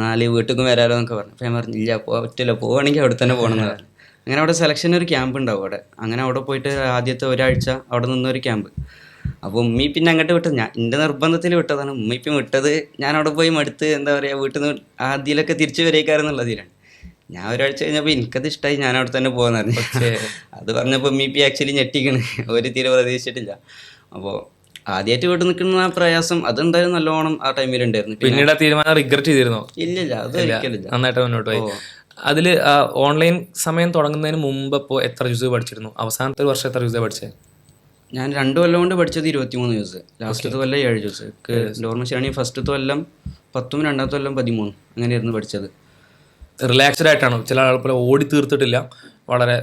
4 വീട്ടിലേക്കും വരാമല്ലോ എന്നൊക്കെ പറഞ്ഞു. അപ്പോൾ ഞാൻ പറഞ്ഞു ഇല്ല പറ്റില്ല, പോവുകയാണെങ്കിൽ അവിടെ തന്നെ പോകണം എന്ന് പറഞ്ഞു. അങ്ങനെ അവിടെ സെലക്ഷൻ ഒരു ക്യാമ്പ് ഉണ്ടാവും അവിടെ. അങ്ങനെ അവിടെ പോയിട്ട് ആദ്യത്തെ ഒരാഴ്ച അവിടെ നിന്നൊരു ക്യാമ്പ്. അപ്പോൾ ഉമ്മി പിന്നെ അങ്ങോട്ട് വിട്ടത് എൻ്റെ നിർബന്ധത്തിൽ വിട്ടതാണ്. ഉമ്മിപ്പം വിട്ടത് ഞാൻ അവിടെ പോയി മടുത്ത് എന്താ പറയുക വീട്ടിൽ നിന്ന് ആദ്യമൊക്കെ തിരിച്ചു വരേക്കാരെന്നുള്ളതിലാണ്. ഞാൻ ഒരാഴ്ച കഴിഞ്ഞപ്പോൾ എനിക്കത് ഇഷ്ടമായി, ഞാൻ അവിടെ തന്നെ പോകുമെന്ന് പറഞ്ഞു. അത് പറഞ്ഞപ്പോൾ ഉമ്മിപ്പി ആക്ച്വലി ഞെട്ടിക്കണ്, ഒരു തീരെ പ്രതീക്ഷിച്ചിട്ടില്ല. അപ്പോൾ ആദ്യമായിട്ട് വീട്ടിൽ നിൽക്കുന്ന ആ പ്രയാസം അതെന്തായാലും നല്ലോണം ആ ടൈമിലുണ്ടായിരുന്നു. പിന്നീട് തീരുമാനം റിഗ്രറ്റ് ചെയ്തിരുന്നോ? ഇല്ലില്ല, അത് ഒരിക്കലില്ല. നന്നായിട്ട് മുന്നോട്ട് പോയി. അതിൽ ഓൺലൈൻ സമയം തുടങ്ങുന്നതിന് മുമ്പ് ഇപ്പോൾ എത്ര ജ്യൂസ് പഠിച്ചിരുന്നു? അവസാനത്തെ ഒരു വർഷം എത്ര ജ്യൂസ് പഠിച്ചത്? ഞാൻ 2 കൊല്ലം കൊണ്ട് പഠിച്ചത് 23 ജ്യൂസ്. ലാസ്റ്റത്തെ കൊല്ലം 7 ജ്യൂസ്. ഓർമ്മ ശരിയാണെങ്കിൽ ഫസ്റ്റത്തെ കൊല്ലം 10ഉം 2ാമത്തെ കൊല്ലം 13 അങ്ങനെയായിരുന്നു പഠിച്ചത്. റിലാക്സ്ഡ് ആയിട്ടാണോ? ചില ആളുകൾ ഓടി തീർത്തിട്ടില്ല, വളരെ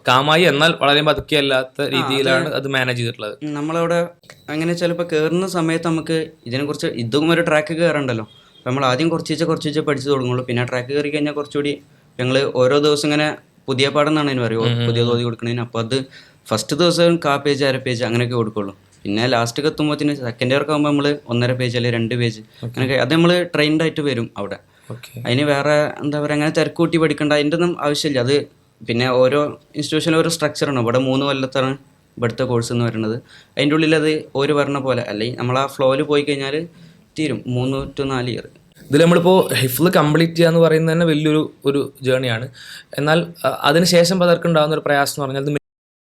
കാമായി എന്നാൽ വളരെ പതുക്കിയല്ലാത്ത രീതിയിലാണ് അത് മാനേജ് ചെയ്തിട്ടുള്ളത്. നമ്മളവിടെ അങ്ങനെ ചിലപ്പോൾ കയറുന്ന സമയത്ത് നമുക്ക് ഇതിനെക്കുറിച്ച് ഇതും ഒരു ട്രാക്ക് കയറണ്ടല്ലോ. അപ്പോൾ നമ്മൾ ആദ്യം കുറച്ച് പഠിച്ചു തുടങ്ങുള്ളൂ. പിന്നെ ട്രാക്ക് കയറി കഴിഞ്ഞാൽ കുറച്ചുകൂടി ഞങ്ങൾ ഓരോ ദിവസം ഇങ്ങനെ പുതിയ പാഠം എന്നാണ് അതിന് പറയുക, പുതിയ തോതി കൊടുക്കണതിന്. അപ്പോൾ അത് ഫസ്റ്റ് ദിവസം 1/4 പേജ് 1/2 പേജ് അങ്ങനെയൊക്കെ കൊടുക്കുള്ളൂ. പിന്നെ ലാസ്റ്റ് എത്തുമ്പോഴത്തേന് സെക്കൻഡ് ഇയർക്ക് ആകുമ്പോൾ നമ്മൾ 1.5 പേജ് അല്ലെങ്കിൽ 2 പേജ് അങ്ങനെയൊക്കെ അത് നമ്മൾ ട്രെയിൻഡ് ആയിട്ട് വരും അവിടെ. അതിന് വേറെ എന്താ പറയുക അങ്ങനെ തിരക്കൂട്ടി പഠിക്കേണ്ട അതിൻ്റെ ഒന്നും ആവശ്യമില്ല. അത് പിന്നെ ഓരോ ഇൻസ്റ്റിറ്റ്യൂഷനിൽ ഓരോ സ്ട്രക്ചറാണ്. ഇവിടെ 3 കൊല്ലത്താണ് ഇവിടുത്തെ കോഴ്സ് എന്ന് പറയുന്നത്. അതിൻ്റെ ഉള്ളിൽ അത് ഒരു പറഞ്ഞ പോലെ അല്ലെങ്കിൽ നമ്മൾ ആ ഫ്ലോയിൽ പോയി കഴിഞ്ഞാൽ തീരും 3 to 4 ഇയർ. ഇതിൽ നമ്മളിപ്പോൾ ഹിഫ്ല് കംപ്ലീറ്റ് ചെയ്യുക എന്ന് പറയുന്നത് തന്നെ വലിയൊരു ജേണിയാണ്. എന്നാൽ അതിനുശേഷം പലർക്കും ഉണ്ടാകുന്ന ഒരു പ്രയാസം എന്ന് പറഞ്ഞാൽ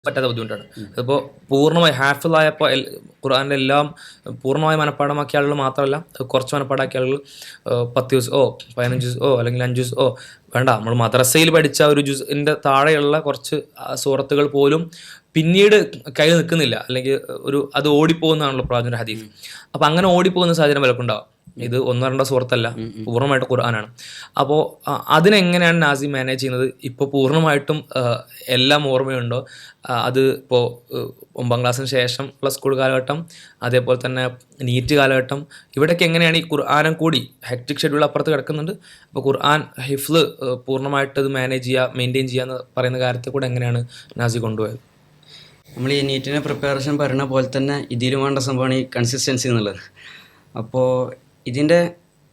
പറ്റാത്ത ബുദ്ധിമുട്ടാണ്. അതിപ്പോൾ പൂർണ്ണമായി ഹാഫിളായപ്പോൾ ഖുർആൻ്റെ എല്ലാം പൂർണ്ണമായി മനഃപ്പാടമാക്കിയ ആളുകൾ മാത്രമല്ല, കുറച്ച് മനഃപ്പാടാക്കിയ ആളുകൾ 10 ജ്യൂസ് 15 ജ്യൂസ് അല്ലെങ്കിൽ 5 ജ്യൂസ് വേണ്ട, നമ്മൾ മദ്രസയിൽ പഠിച്ച ഒരു ജ്യൂസിൻ്റെ താഴെയുള്ള കുറച്ച് സൂറത്തുകൾ പോലും പിന്നീട് കയ്യിൽ നിൽക്കുന്നില്ല, അല്ലെങ്കിൽ അത് ഓടിപ്പോകുന്നതാണല്ലോ പ്രവാചകന്റെ ഹദീസ്. അപ്പം അങ്ങനെ ഓടിപ്പോകുന്ന സാഹചര്യം പലർക്കും ഉണ്ടാവും. ഇത് 1-2 സുഹൃത്തല്ല, പൂർണ്ണമായിട്ട് ഖുർആനാണ്. അപ്പോൾ അതിനെങ്ങനെയാണ് നാസി മാനേജ് ചെയ്യുന്നത്? ഇപ്പോൾ പൂർണ്ണമായിട്ടും എല്ലാം ഓർമ്മയുണ്ടോ? അത് ഇപ്പോൾ 9ാം ക്ലാസ്സിന് ശേഷം ഉള്ള സ്കൂൾ കാലഘട്ടം, അതേപോലെ തന്നെ നീറ്റ് കാലഘട്ടം, ഇവിടെയൊക്കെ എങ്ങനെയാണ് ഈ ഖുർആനും കൂടി ഹെക്ടിക് ഷെഡ്യൂൾ അപ്പുറത്ത് കിടക്കുന്നുണ്ട്. അപ്പോൾ ഖുർആൻ ഹിഫ്ല് പൂർണ്ണമായിട്ട് ഇത് മാനേജ് ചെയ്യുക, മെയിൻറ്റെയിൻ ചെയ്യുക എന്ന് പറയുന്ന കാര്യത്തിൽ കൂടെ എങ്ങനെയാണ് നാസി കൊണ്ടുപോയത്? നമ്മൾ ഈ നീറ്റിനെ പ്രിപ്പറേഷൻ പറയുന്ന പോലെ തന്നെ ഇതിലും വേണ്ട സംഭവമാണ് ഈ കൺസിസ്റ്റൻസി എന്നുള്ളത്. അപ്പോൾ ഇതിൻ്റെ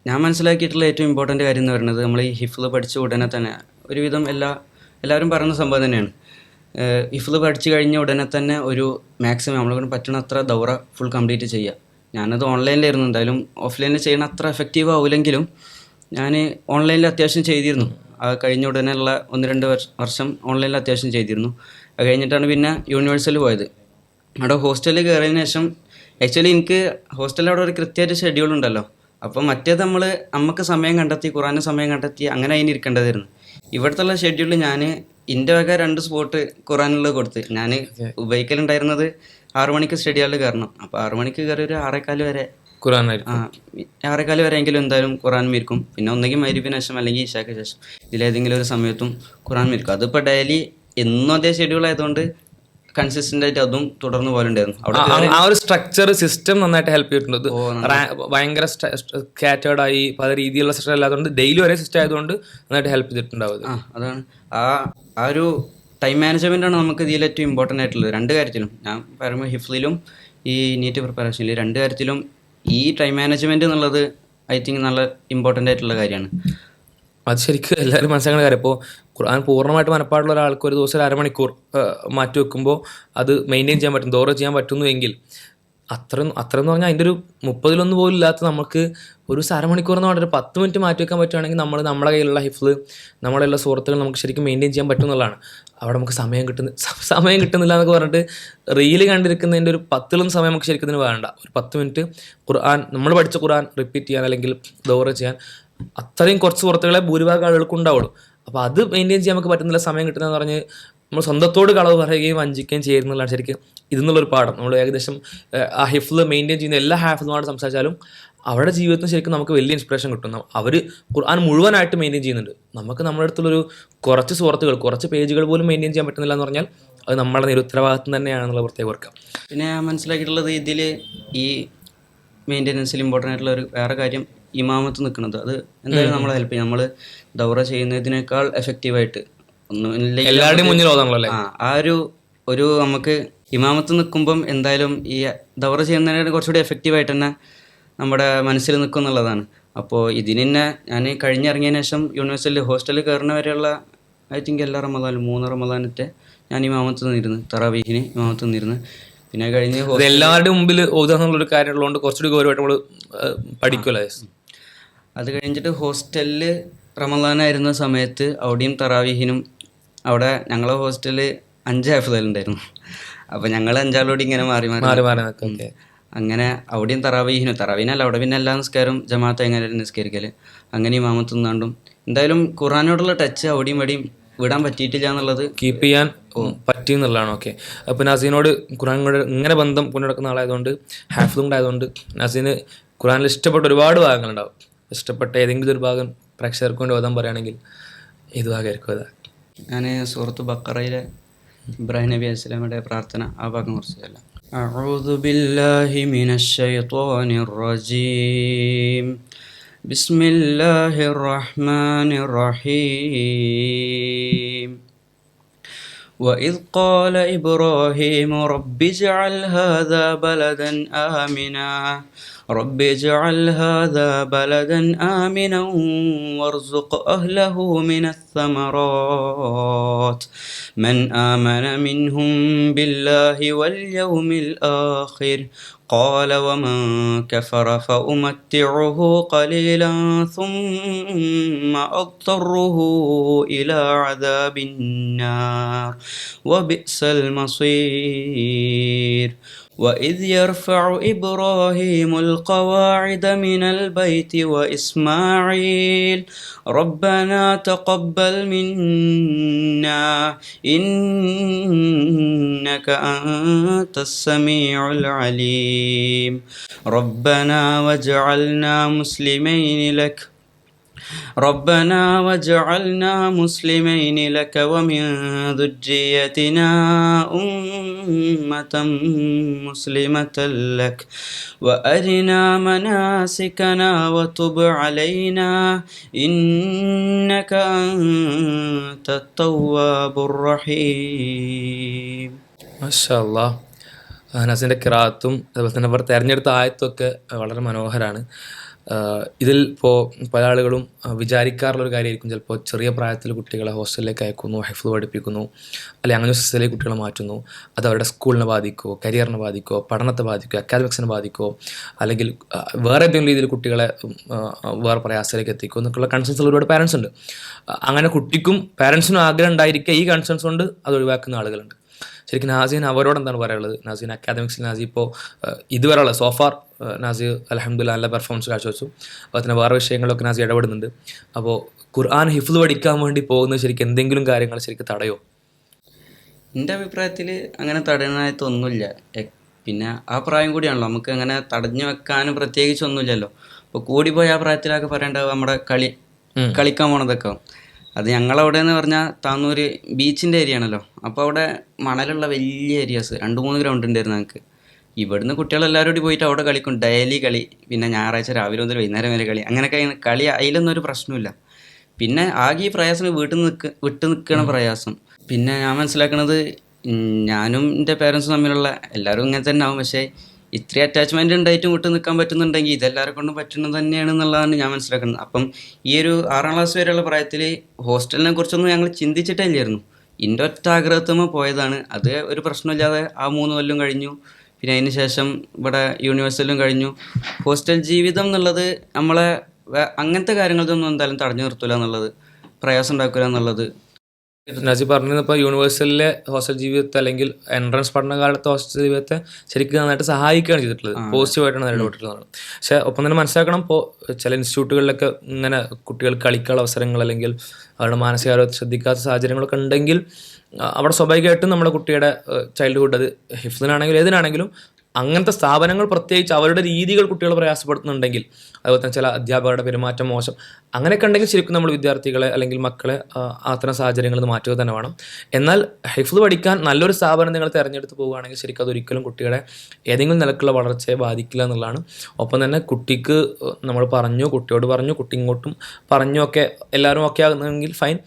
ഞാൻ മനസ്സിലാക്കിയിട്ടുള്ള ഏറ്റവും ഇമ്പോർട്ടൻ്റ് കാര്യം എന്ന് പറയുന്നത് നമ്മൾ ഈ ഹിഫ്ല് പഠിച്ച ഉടനെ തന്നെ ഒരുവിധം എല്ലാവരും പറയുന്ന സംഭവം തന്നെയാണ്. ഹിഫ്ല് പഠിച്ചു കഴിഞ്ഞ ഉടനെ തന്നെ ഒരു മാക്സിമം നമ്മളെ പറ്റുന്ന അത്ര ദൗറ ഫുൾ കംപ്ലീറ്റ് ചെയ്യുക. ഞാനത് ഓൺലൈനിലായിരുന്നു, എന്തായാലും ഓഫ്ലൈനിൽ ചെയ്യണ അത്ര എഫക്റ്റീവ് ആവില്ലെങ്കിലും ഞാൻ ഓൺലൈനിൽ അത്യാവശ്യം ചെയ്തിരുന്നു. കഴിഞ്ഞ ഉടനെയുള്ള 1-2 വർഷം ഓൺലൈനിൽ അത്യാവശ്യം ചെയ്തിരുന്നു. അത് കഴിഞ്ഞിട്ടാണ് പിന്നെ യൂണിവേഴ്സിറ്റിയിൽ പോയത്. അവിടെ ഹോസ്റ്റലിൽ കയറിയതിന് ശേഷം ആക്ച്വലി എനിക്ക് ഹോസ്റ്റലിൽ അവിടെ ഒരു കൃത്യമായിട്ട് ഷെഡ്യൂൾ ഉണ്ടല്ലോ. അപ്പോൾ മറ്റേത് നമുക്ക് സമയം കണ്ടെത്തി ഖുറാന് സമയം കണ്ടെത്തി അങ്ങനെ അതിന് ഇരിക്കേണ്ടതായിരുന്നു. ഇവിടുത്തെ ഷെഡ്യൂളിൽ ഞാൻ എൻ്റെ വക 2 സ്പോട്ട് ഖുറാനുള്ളത് കൊടുത്ത് ഞാൻ ഉപയോഗിക്കലുണ്ടായിരുന്നത് 6 മണിക്ക് സ്റ്റഡി ഹാളിൽ കയറണം. അപ്പോൾ 6 മണിക്ക് കയറി ഒരു 6:15 വരെ 6:15 വരെയെങ്കിലും എന്തായാലും ഖുറാൻ ഇരിക്കും. പിന്നെ ഒന്നെങ്കിൽ മഗ്‌രിബിന് ശേഷം അല്ലെങ്കിൽ ഇശാക്ക് ശേഷം ഇതിലേതെങ്കിലും ഒരു സമയത്തും ഖുറാൻ ഇരിക്കും. അതിപ്പോൾ ഡെയിലി എന്നും അതേ ഷെഡ്യൂൾ ആയതുകൊണ്ട് കൺസിസ്റ്റന്റ് ആയിട്ട് അതും തുടർന്ന് പോലുണ്ടായിരുന്നു. അവിടെ ആ ഒരു സ്ട്രക്ചർ സിസ്റ്റം നന്നായിട്ട് ഹെൽപ്പ് ചെയ്തിട്ടുണ്ട്. ഭയങ്കര സ്കാറ്റേർഡ് ആയി പല രീതിയിലുള്ള സിസ്റ്റം അല്ലാത്തതുകൊണ്ട് ഡെയിലി ഒരേ സിസ്റ്റം ആയതുകൊണ്ട് നന്നായിട്ട് ഹെൽപ്പ് ചെയ്തിട്ടുണ്ടാവും. അതാണ് ആ ഒരു ടൈം മാനേജ്മെന്റ് ആണ് നമുക്ക് ഇതിൽ ഏറ്റവും ഇമ്പോർട്ടൻ്റ് ആയിട്ടുള്ളത്. രണ്ട് കാര്യത്തിലും ഞാൻ പറയുമ്പോൾ ഹിഫ്ലിലും ഈ നീറ്റ് പ്രിപ്പറേഷനിൽ രണ്ട് കാര്യത്തിലും ഈ ടൈം മാനേജ്മെന്റ് എന്നുള്ളത് ഐ തിങ്ക് നല്ല ഇമ്പോർട്ടൻ്റ് ആയിട്ടുള്ള കാര്യമാണ്. അത് ശരിക്കും എല്ലാവരും മനസ്സിലാക്കുന്ന കാര്യം. ഇപ്പോൾ ഖുർആൻ പൂർണ്ണമായിട്ട് മനപ്പാടുള്ള ഒരാൾക്ക് ഒരു ദിവസം 1/2 മണിക്കൂർ മാറ്റി വെക്കുമ്പോൾ അത് മെയിൻറ്റെയിൻ ചെയ്യാൻ പറ്റും, ദോറ ചെയ്യാൻ പറ്റുന്നു എങ്കിൽ അത്രയെന്ന് പറഞ്ഞാൽ അതിൻ്റെ ഒരു 30-1 പോലും ഇല്ലാത്ത നമുക്ക് ഒരു 1/2 മണിക്കൂർ എന്ന് പറഞ്ഞാൽ 10 മിനിറ്റ് മാറ്റി വെക്കാൻ പറ്റുകയാണെങ്കിൽ നമ്മുടെ കയ്യിലുള്ള ഹിഫ്ല് നമ്മളുള്ള സുഹൃത്തുക്കൾ നമുക്ക് ശരിക്കും മെയിൻറ്റെയിൻ ചെയ്യാൻ പറ്റും എന്നുള്ളതാണ്. അവിടെ നമുക്ക് സമയം കിട്ടുന്നില്ല എന്നൊക്കെ പറഞ്ഞിട്ട് റീല് കണ്ടിരിക്കുന്നതിൻ്റെ ഒരു 10 സമയം നമുക്ക് ശരിക്കും ഇതിന് വേണ്ട. ഒരു 10 മിനിറ്റ് നമ്മൾ പഠിച്ച ഖുർആൻ റിപ്പീറ്റ് ചെയ്യാൻ അല്ലെങ്കിൽ ദോറ ചെയ്യാൻ അത്രയും കുറച്ച് സുഹൃത്തുക്കളെ ഭൂരിഭാഗം ആളുകൾക്ക് ഉണ്ടാവുള്ളൂ. അപ്പോൾ അത് മെയിൻറ്റെയിൻ ചെയ്യാൻ നമുക്ക് പറ്റുന്നില്ല, സമയം കിട്ടുന്നതെന്ന് പറഞ്ഞ് നമ്മൾ സ്വന്തത്തോട് കളവ് പറയുകയും വഞ്ചിക്കുകയും ചെയ്യുന്നതാണ് ശരിക്കും ഇതെന്നുള്ളൊരു പാഠം. നമ്മൾ ഏകദേശം ആ ഹിഫ്ല് മെയിൻറ്റെയിൻ ചെയ്യുന്ന എല്ലാ ഹാഫിളുമായിട്ട് സംസാരിച്ചാലും അവരുടെ ജീവിതത്തിൽ ശരിക്കും നമുക്ക് വലിയ ഇൻസ്പിറേഷൻ കിട്ടും. അവർ ഖുർആൻ മുഴുവനായിട്ട് മെയിൻറ്റെയിൻ ചെയ്യുന്നുണ്ട്. നമുക്ക് നമ്മുടെ അടുത്തുള്ളൊരു കുറച്ച് സുഹൃത്തുക്കൾ, കുറച്ച് പേജുകൾ പോലും മെയിൻറ്റെയിൻ ചെയ്യാൻ പറ്റുന്നില്ല എന്ന് പറഞ്ഞാൽ അത് നമ്മുടെ നിരുത്തരവാദിത്വം തന്നെയാണെന്നുള്ള പ്രത്യേകം ഓർക്കാം. പിന്നെ ഞാൻ മനസ്സിലാക്കിയിട്ടുള്ളത് ഇതിൽ ഈ മെയിൻ്റെനൻസിൽ ഇമ്പോർട്ടൻ്റ് ആയിട്ടുള്ള ഒരു വേറെ കാര്യം ഇമാമത്ത് നിൽക്കുന്നത്. അത് എന്തായാലും നമ്മളെ ഹെൽപ്പ് ചെയ്യും. നമ്മൾ ദൗറ ചെയ്യുന്നതിനേക്കാൾ എഫക്റ്റീവായിട്ട് എല്ലാവരുടെയും മുന്നിൽ ഓതാണല്ലോ. ആ ഒരു നമുക്ക് ഇമാമത്ത് നിൽക്കുമ്പം എന്തായാലും ഈ ദൗറ ചെയ്യുന്നതിനെ കുറച്ചുകൂടി എഫക്റ്റീവായിട്ട് തന്നെ നമ്മുടെ മനസ്സിൽ നിൽക്കും എന്നുള്ളതാണ്. അപ്പോൾ ഇതിന് തന്നെ ഞാൻ കഴിഞ്ഞിറങ്ങിയതിന് ശേഷം യൂണിവേഴ്സിറ്റിയിൽ ഹോസ്റ്റലിൽ കയറുന്ന വരെയുള്ള ഐ തിങ്ക് എല്ലാ റമദാനും 3 റമദാനത്തെ ഞാൻ ഇമാമത്ത് നിന്നിരുന്നു, തറാവീഹിന് ഇമാമത്ത് നിന്നിരുന്നു. പിന്നെ കഴിഞ്ഞ് എല്ലാവരുടെയും മുമ്പിൽ ഓതാന്നുള്ളൊരു കാര്യമുള്ളതുകൊണ്ട് കുറച്ചുകൂടി ഗൗരവമായിട്ട് നമ്മൾ പഠിക്കുമല്ലോ. അത് കഴിഞ്ഞിട്ട് ഹോസ്റ്റലിൽ റമദാനായിരുന്ന സമയത്ത് അവിടെയും തറാവീഹിനും അവിടെ ഞങ്ങളെ ഹോസ്റ്റലിൽ 5 ഹാഫിളുണ്ടായിരുന്നു. അപ്പോൾ ഞങ്ങൾ 5 ഇങ്ങനെ മാറി അങ്ങനെ അവിടെയും തറാവീഹിനല്ല അവിടെ പിന്നെ എല്ലാ നിസ്കാരം ജമാഅത്ത് എങ്ങനെ നിസ്കരിക്കൽ അങ്ങനെ ഇമാമത്ത് നിന്നാണ്ടും എന്തായാലും ഖുർആനോടുള്ള ടച്ച് അവിടെയും ഇവിടെയും വിടാൻ പറ്റിയിട്ടില്ല എന്നുള്ളത് കീപ്പ് ചെയ്യാൻ പറ്റി എന്നുള്ളതാണ്. ഓക്കെ. അപ്പോൾ നസീനോട് ഖുർആനോട് ഇങ്ങനെ ബന്ധം കൊണ്ടുനടക്കുന്ന ആളായതുകൊണ്ട് ഹാഫിളും കൂടായതുകൊണ്ട് നസീന് ഖുർആനിൽ ഇഷ്ടപ്പെട്ട ഒരുപാട് ഭാഗങ്ങളുണ്ടാവും. ഇഷ്ടപ്പെട്ട ഏതെങ്കിലും ഒരു ഭാഗം പ്രേക്ഷകർക്ക് കൊണ്ട് ഓതാൻ പറയുകയാണെങ്കിൽ ഏത് ഭാഗമായിരിക്കും അതാ? ഞാൻ സൂറത്ത് ബഖറയിലെ ഇബ്രാഹിം നബി അലൈഹി സ്വലാമയുടെ പ്രാർത്ഥന ആ ഭാഗം കുറച്ചല്ല. അഊദു ബില്ലാഹി മിനശ് ശൈത്വാനിർ റജീം ബിസ്മില്ലാഹിർ റഹ്മാനിർ റഹീം وإذ قال إبراهيم رب اجعل هذا بلدا آمنا رب اجعل هذا بلدا آمنا وارزق أهله من الثمرات من آمن منهم بالله واليوم الآخر قال ومن كفر فأمتعه قليلا ثم أضطره إلى عذاب النار وبئس المصير وإذ يرفع إبراهيم القواعد من البيت وإسماعيل ربنا تقبل منا إنك أنت السميع العليم ربنا وجعلنا مسلمين لك ومن ذريتنا أمة مسلمة لك وأرنا مناسكنا وتب علينا إنك أنت التواب الرحيم. മാഷാ അല്ലാഹ്. നസീൻ്റെ ഖിറാഅത്തും അതുപോലെ തന്നെ അവർ തിരഞ്ഞെടുത്ത ആയത്തൊക്കെ വളരെ മനോഹരമാണ്. ഇതിൽ ഇപ്പോൾ പല ആളുകളും വിചാരിക്കാറുള്ളൊരു കാര്യമായിരിക്കും, ചിലപ്പോൾ ചെറിയ പ്രായത്തിൽ കുട്ടികളെ ഹോസ്റ്റലിലേക്ക് അയക്കുന്നു, ഹിഫ്ള് പഠിപ്പിക്കുന്നു, അല്ലെങ്കിൽ അങ്ങനെ സിസ്റ്റത്തിലേക്ക് കുട്ടികളെ മാറ്റുന്നു. അത് അവരുടെ സ്കൂളിനെ ബാധിക്കുമോ, കരിയറിനെ ബാധിക്കുമോ, പഠനത്തെ ബാധിക്കുമോ, അക്കാദമിക്സിനെ ബാധിക്കുമോ, അല്ലെങ്കിൽ വേറെ ഏതെങ്കിലും രീതിയിൽ കുട്ടികളെ വേറെ പ്രയാസത്തിലേക്ക് എത്തിക്കുമോ എന്നൊക്കെയുള്ള കൺസേൺസ് ഒരുപാട് പാരൻസ് ഉണ്ട്. അങ്ങനെ കുട്ടിക്കും പാരൻസിനും ആഗ്രഹം ഉണ്ടായിരിക്കുക ഈ കൺസേൺസ് കൊണ്ട് അത് ഒഴിവാക്കുന്ന ആളുകളുണ്ട്. ശരിക്കും നാസീൻ അവരോട് എന്താണ് പറയാനുള്ളത്? നാസീൻ അക്കാദമിക്സിൽ നാസി ഇപ്പോൾ ഇതുവരെയുള്ള സോഫാർ നാസി അൽഹംദുലില്ലാഹ് നല്ല പെർഫോമൻസ് കാഴ്ചവെച്ചു. അതുപോലെ തന്നെ വേറെ വിഷയങ്ങളൊക്കെ നാസി ഇടപെടുന്നുണ്ട്. അപ്പോൾ ഖുർആൻ ഹിഫ്ള് പഠിക്കാൻ വേണ്ടി പോകുന്നത് ശരിക്കും എന്തെങ്കിലും കാര്യങ്ങൾ ശരിക്കും തടയോ? എൻ്റെ അഭിപ്രായത്തിൽ അങ്ങനെ തടയാനായിട്ടൊന്നുമില്ല. പിന്നെ ആ പ്രായം കൂടിയാണല്ലോ, നമുക്ക് അങ്ങനെ തടഞ്ഞു വെക്കാനും പ്രത്യേകിച്ച് ഒന്നുമില്ലല്ലോ. അപ്പോൾ കൂടിപ്പോയി ആ പ്രായത്തിലൊക്കെ പറയേണ്ടത് നമ്മുടെ കളിക്കാൻ പോണതൊക്കെ അത് ഞങ്ങളവിടെ എന്ന് പറഞ്ഞാൽ താന്നൂർ ബീച്ചിൻ്റെ ഏരിയ ആണല്ലോ. അപ്പോൾ അവിടെ മണലുള്ള വലിയ ഏരിയാസ് 2-3 ഗ്രൗണ്ട് ഉണ്ടായിരുന്നു ഞങ്ങൾക്ക്. ഇവിടുന്ന് കുട്ടികളെല്ലാവരും കൂടി പോയിട്ട് അവിടെ കളിക്കും, ഡെയിലി കളി. പിന്നെ ഞായറാഴ്ച രാവിലെ മുതൽ വൈകുന്നേരം വരെ കളി. അങ്ങനെയൊക്കെ കളി അതിലൊന്നും ഒരു പ്രശ്നമില്ല. പിന്നെ ആകെ ഈ പ്രയാസം വിട്ട് നിൽക്കണ പ്രയാസം. പിന്നെ ഞാൻ മനസ്സിലാക്കണത് ഞാനും എൻ്റെ പേരൻസും തമ്മിലുള്ള, എല്ലാവരും ഇങ്ങനെ തന്നെ ആവും, പക്ഷേ ഇത്രയും അറ്റാച്ച്മെൻ്റ് ഉണ്ടായിട്ടും വിട്ട് നിൽക്കാൻ പറ്റുന്നുണ്ടെങ്കിൽ ഇതെല്ലാവരെ കൊണ്ടും പറ്റുന്നത് തന്നെയാണ് എന്നുള്ളതാണ് ഞാൻ മനസ്സിലാക്കുന്നത്. അപ്പം ഈ ഒരു 6ാം ക്ലാസ് വരെയുള്ള പ്രായത്തിൽ ഹോസ്റ്റലിനെ കുറിച്ചൊന്നും ഞങ്ങൾ ചിന്തിച്ചിട്ടേ ഇല്ലായിരുന്നു. എൻ്റെ ഒറ്റ ആഗ്രഹത്തുമ്പോൾ പോയതാണ്. അത് ഒരു പ്രശ്നമില്ലാതെ ആ 3 കൊല്ലം കഴിഞ്ഞു. പിന്നെ അതിന് ശേഷം ഇവിടെ യൂണിവേഴ്സിറ്റിയിലും കഴിഞ്ഞു. ഹോസ്റ്റൽ ജീവിതം എന്നുള്ളത് നമ്മളെ അങ്ങനത്തെ കാര്യങ്ങളൊന്നും എന്തായാലും തടഞ്ഞു നിർത്തില്ല എന്നുള്ളത്, പ്രയാസം ഉണ്ടാക്കില്ല എന്നുള്ളത്. നാസി പറഞ്ഞത് ഇപ്പോൾ യൂണിവേഴ്സിറ്റിയിലെ ഹോസ്റ്റൽ ജീവിതത്തെ അല്ലെങ്കിൽ എൻട്രൻസ് പഠനകാലത്തെ ഹോസ്റ്റൽ ജീവിതത്തെ ശരിക്കും നന്നായിട്ട് സഹായിക്കുകയാണ് ചെയ്തിട്ടുള്ളത്, പോസിറ്റീവായിട്ടാണ് ഇടപെട്ടിട്ടുള്ളത്. പക്ഷേ ഒപ്പം തന്നെ മനസ്സിലാക്കണം, ഇപ്പോൾ ചില ഇൻസ്റ്റിറ്റ്യൂട്ടുകളിലൊക്കെ ഇങ്ങനെ കുട്ടികൾ കളിക്കാനുള്ള അവസരങ്ങൾ അല്ലെങ്കിൽ അവരുടെ മാനസികാരോഗ്യം ശ്രദ്ധിക്കാത്ത സാഹചര്യങ്ങളൊക്കെ ഉണ്ടെങ്കിൽ അവിടെ സ്വാഭാവികമായിട്ടും നമ്മുടെ കുട്ടിയുടെ ചൈൽഡ്ഹുഡ്, അത് ഹിഫ്ദിനാണെങ്കിലും ഏതിനാണെങ്കിലും അങ്ങനത്തെ സ്ഥാപനങ്ങൾ പ്രത്യേകിച്ച് അവരുടെ രീതികൾ കുട്ടികളെ പ്രയാസപ്പെടുത്തുന്നുണ്ടെങ്കിൽ, അതുപോലെ തന്നെ ചില അധ്യാപകരുടെ പെരുമാറ്റം മോശം, അങ്ങനെയൊക്കെ ഉണ്ടെങ്കിൽ ശരിക്കും നമ്മൾ വിദ്യാർത്ഥികളെ അല്ലെങ്കിൽ മക്കളെ അത്തരം സാഹചര്യങ്ങളിൽ നിന്ന് മാറ്റുക തന്നെ വേണം. എന്നാൽ ഹിഫ്ദ് പഠിക്കാൻ നല്ലൊരു സ്ഥാപനം നിങ്ങൾ തിരഞ്ഞെടുത്ത് പോവുകയാണെങ്കിൽ ശരിക്കും അതൊരിക്കലും കുട്ടികളെ ഏതെങ്കിലും നിലക്കുള്ള വളർച്ചയെ ബാധിക്കില്ല എന്നുള്ളതാണ്. ഒപ്പം തന്നെ കുട്ടിക്ക് നമ്മൾ കുട്ടിയോട് പറഞ്ഞു, കുട്ടി ഇങ്ങോട്ടും പറഞ്ഞു, ഒക്കെ എല്ലാവരും ഒക്കെ ആകുന്നെങ്കിൽ ഫൈൻ.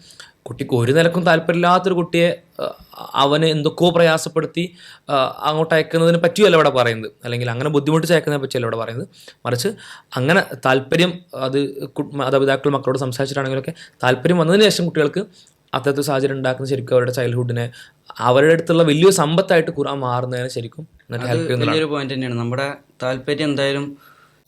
കുട്ടിക്ക് ഒരു നിലക്കും താല്പര്യമില്ലാത്തൊരു കുട്ടിയെ അവന് എന്തൊക്കെയോ പ്രയാസപ്പെടുത്തി അങ്ങോട്ട് അയക്കുന്നതിന് പറ്റിയല്ല ഇവിടെ പറയുന്നത്, അല്ലെങ്കിൽ അങ്ങനെ ബുദ്ധിമുട്ട് അയക്കുന്നതിനെ പറ്റിയല്ല ഇവിടെ പറയുന്നത്. മറിച്ച് അങ്ങനെ താല്പര്യം, അത് മാതാപിതാക്കൾ മക്കളോട് സംസാരിച്ചിട്ടാണെങ്കിലൊക്കെ താല്പര്യം വന്നതിന് ശേഷം കുട്ടികൾക്ക് അത്തരത്തിൽ സാഹചര്യം ഉണ്ടാക്കുന്ന ശരിക്കും അവരുടെ ചൈൽഡ്ഹുഡിനെ അവരുടെ അടുത്തുള്ള വലിയൊരു സമ്പത്തായിട്ട് ഖുർആൻ മാറുന്നതിന് ശരിക്കും ഹെൽപ്പ് ചെയ്യുന്ന വലിയൊരു പോയിന്റ് തന്നെയാണ്. നമ്മുടെ താല്പര്യം എന്തായാലും,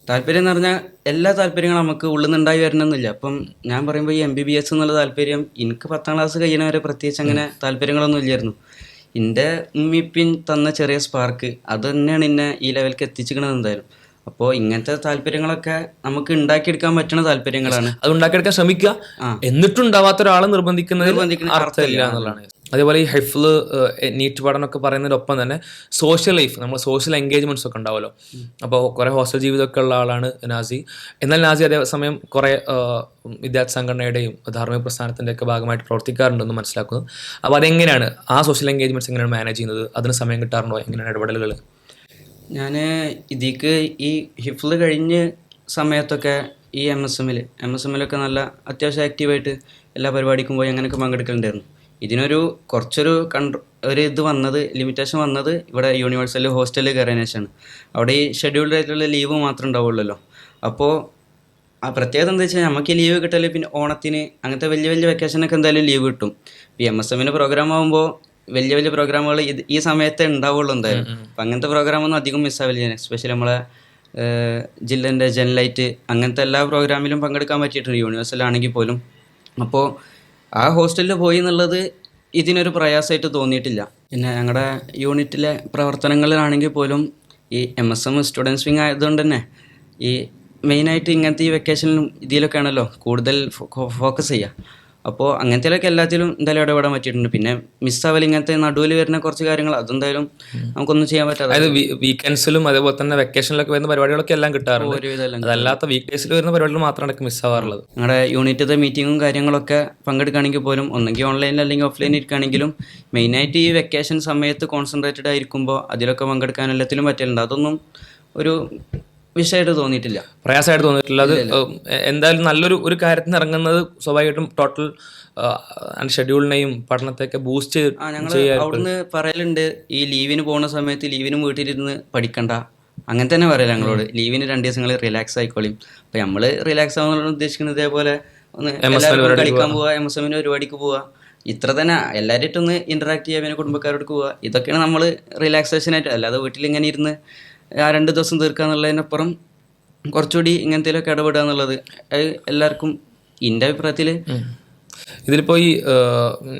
താല്പര്യം എന്ന് പറഞ്ഞാൽ എല്ലാ താല്പര്യങ്ങളും നമുക്ക് ഉള്ളിൽ നിന്നുണ്ടായി വരണമെന്നില്ല. അപ്പം ഞാൻ പറയുമ്പോൾ ഈ MBBS എന്നുള്ള താല്പര്യം എനിക്ക് 10ാം ക്ലാസ് കഴിയുന്ന വരെ പ്രത്യേകിച്ച് അങ്ങനെ താല്പര്യങ്ങളൊന്നും ഇല്ലായിരുന്നു. എൻ്റെ ഉമ്മിപ്പിൻ തന്ന ചെറിയ സ്പാർക്ക് അത് തന്നെയാണ് എന്നെ ഈ ലെവലിലേക്ക് എത്തിച്ചിരിക്കണത് എന്തായാലും. അപ്പോൾ ഇങ്ങനത്തെ താല്പര്യങ്ങളൊക്കെ നമുക്ക് ഉണ്ടാക്കിയെടുക്കാൻ പറ്റുന്ന താല്പര്യങ്ങളാണ്. അത് ഉണ്ടാക്കിയെടുക്കാൻ ശ്രമിക്കുക, എന്നിട്ടുണ്ടാവാത്ത ഒരാളെ നിർബന്ധിക്കുന്നതിൽ അർത്ഥമില്ല എന്നുള്ളതാണ്. അതേപോലെ ഈ ഹെഫ്ല്, നീറ്റ് പഠനമൊക്കെ പറയുന്നതിനൊപ്പം തന്നെ സോഷ്യൽ ലൈഫ്, നമ്മൾ സോഷ്യൽ എൻഗേജ്മെൻറ്റ്സ് ഒക്കെ ഉണ്ടാവുമല്ലോ. അപ്പോൾ കുറേ ഹോസ്റ്റൽ ജീവിതമൊക്കെ ഉള്ള ആളാണ് നാസി. എന്നാൽ നാസി അതേസമയം കുറേ വിദ്യാർത്ഥി സംഘടനയുടെയും ധാർമ്മിക പ്രസ്ഥാനത്തിൻ്റെയൊക്കെ ഭാഗമായിട്ട് പ്രവർത്തിക്കാറുണ്ടെന്ന് മനസ്സിലാക്കുന്നു. അപ്പോൾ അതെങ്ങനെയാണ് ആ സോഷ്യൽ എൻഗേജ്മെൻറ്റ്സ് എങ്ങനെയാണ് മാനേജ് ചെയ്യുന്നത്? അതിന് സമയം കിട്ടാറുണ്ടോ? എങ്ങനെയാണ് ഇടപെടലുകൾ? ഞാൻ ഇതിക്ക് ഈ ഹിഫ്ല് കഴിഞ്ഞ സമയത്തൊക്കെ ഈ MSMലൊക്കെ നല്ല അത്യാവശ്യം ആക്റ്റീവായിട്ട് എല്ലാ പരിപാടിക്കും പോയി അങ്ങനെയൊക്കെ പങ്കെടുക്കലുണ്ടായിരുന്നു. ഇതിനൊരു കുറച്ചൊരു ഇത് വന്നത്, ലിമിറ്റേഷൻ വന്നത് ഇവിടെ യൂണിവേഴ്സിറ്റിയിൽ ഹോസ്റ്റലിൽ കയറിയതിനു ശേഷമാണ്. അവിടെ ഈ ഷെഡ്യൂൾഡ് ആയിട്ടുള്ള ലീവ് മാത്രമേ ഉണ്ടാവുള്ളല്ലോ. അപ്പോൾ ആ പ്രത്യേകത എന്താ വെച്ചാൽ നമുക്ക് ഈ ലീവ് കിട്ടല് പിന്നെ ഓണത്തിന് അങ്ങനത്തെ വലിയ വലിയ വെക്കേഷനൊക്കെ എന്തായാലും ലീവ് കിട്ടും. ഈ MSMൻ്റെ പ്രോഗ്രാം ആകുമ്പോൾ വലിയ വലിയ പ്രോഗ്രാമുകൾ ഈ സമയത്തേ ഉണ്ടാവുള്ളൂ എന്തായാലും. അപ്പം അങ്ങനത്തെ പ്രോഗ്രാമൊന്നും അധികം മിസ്സാവില്ല. എസ്പെഷ്യലി നമ്മളെ ജില്ലേൻ്റെ ജനലൈറ്റ് അങ്ങനത്തെ എല്ലാ പ്രോഗ്രാമിലും പങ്കെടുക്കാൻ പറ്റിയിട്ടുണ്ട്, യൂണിവേഴ്സിറ്റിയിലാണെങ്കിൽ പോലും. അപ്പോൾ ആ ഹോസ്റ്റലിൽ പോയി എന്നുള്ളത് ഇതിനൊരു പ്രയാസമായിട്ട് തോന്നിയിട്ടില്ല. പിന്നെ ഞങ്ങളുടെ യൂണിറ്റിലെ പ്രവർത്തനങ്ങളിലാണെങ്കിൽ പോലും ഈ MSM സ്റ്റുഡൻസ് വിങ് ആയതുകൊണ്ട് തന്നെ ഈ മെയിനായിട്ട് ഇങ്ങനത്തെ ഈ വെക്കേഷനിലും ഇതിലൊക്കെ ആണല്ലോ കൂടുതൽ ഫോക്കസ് ചെയ്യുക. അപ്പോൾ അങ്ങനത്തേലൊക്കെ എല്ലാത്തിലും എന്തായാലും ഇടപെടാൻ പറ്റിയിട്ടുണ്ട്. പിന്നെ മിസ്സാവൽ ഇങ്ങനത്തെ നടുവിൽ വരുന്ന കുറച്ച് കാര്യങ്ങൾ അതെന്തായാലും നമുക്കൊന്നും ചെയ്യാൻ പറ്റാതെ, അതായത് വീക്കെൻഡ്സിലും അതേപോലെ തന്നെ വെക്കേഷനിലൊക്കെ വരുന്ന പരിപാടികളൊക്കെ എല്ലാം കിട്ടാറുണ്ട്. അതല്ലാത്ത വീക്ക് ഡേയ്സിൽ വരുന്ന പരിപാടികൾ മാത്രമാണ് മിസ്സാവാറുള്ളത്. ഞങ്ങളുടെ യൂണിറ്റിലെ മീറ്റിങ്ങും കാര്യങ്ങളൊക്കെ പങ്കെടുക്കുകയാണെങ്കിൽ പോലും ഒന്നെങ്കിൽ ഓൺലൈനിൽ അല്ലെങ്കിൽ ഓഫ്ലൈനിൽ ഇരിക്കുകയാണെങ്കിലും മെയിനായിട്ട് ഈ വെക്കേഷൻ സമയത്ത് കോൺസെൻട്രേറ്റഡ് ആയിരിക്കുമ്പോൾ അതിലൊക്കെ പങ്കെടുക്കാൻ എല്ലാത്തിലും പറ്റലുണ്ട്. അതൊന്നും ഒരു വിഷയമായിട്ട് തോന്നിയിട്ടില്ല, പ്രയാസമായിട്ട് തോന്നിയിട്ടില്ല. അത് എന്തായാലും നല്ലൊരു കാര്യത്തിന് ഇറങ്ങുന്നത് സ്വാഭാവികമായിട്ടും ടോട്ടൽ ഷെഡ്യൂളിനെയും പഠനത്തെയൊക്കെ ബൂസ്റ്റ് ഞങ്ങൾ അവിടുന്ന് പറയലുണ്ട്. ഈ ലീവിന് പോകുന്ന സമയത്ത് ലീവിനും വീട്ടിലിരുന്ന് പഠിക്കണ്ട, അങ്ങനെ തന്നെ പറയാം ഞങ്ങളോട്. ലീവിന് 2 ദിവസങ്ങൾ റിലാക്സ് ആയിക്കോളിയും. അപ്പം നമ്മൾ റിലാക്സ് ആവുന്ന ഉദ്ദേശിക്കുന്നത് ഇതേപോലെ ഒന്ന് കളിക്കാൻ പോവുക, MSMൻ്റെ പരിപാടിക്ക് പോവുക, ഇത്ര തന്നെ എല്ലാവരായിട്ടും ഒന്ന് ഇൻറ്ററാക്ട് ചെയ്യുക, പിന്നെ കുടുംബക്കാരോട് പോവുക. ഇതൊക്കെയാണ് നമ്മൾ റിലാക്സേഷനായിട്ട്. അല്ലാതെ വീട്ടിലിങ്ങനെ ഇരുന്ന് ആ 2 ദിവസം തീർക്കുക എന്നുള്ളതിനപ്പുറം കുറച്ചുകൂടി ഇങ്ങനത്തേലൊക്കെ ഇടപെടുക എന്നുള്ളത് എല്ലാവർക്കും എൻ്റെ അഭിപ്രായത്തിൽ. ഇതിലിപ്പോൾ ഈ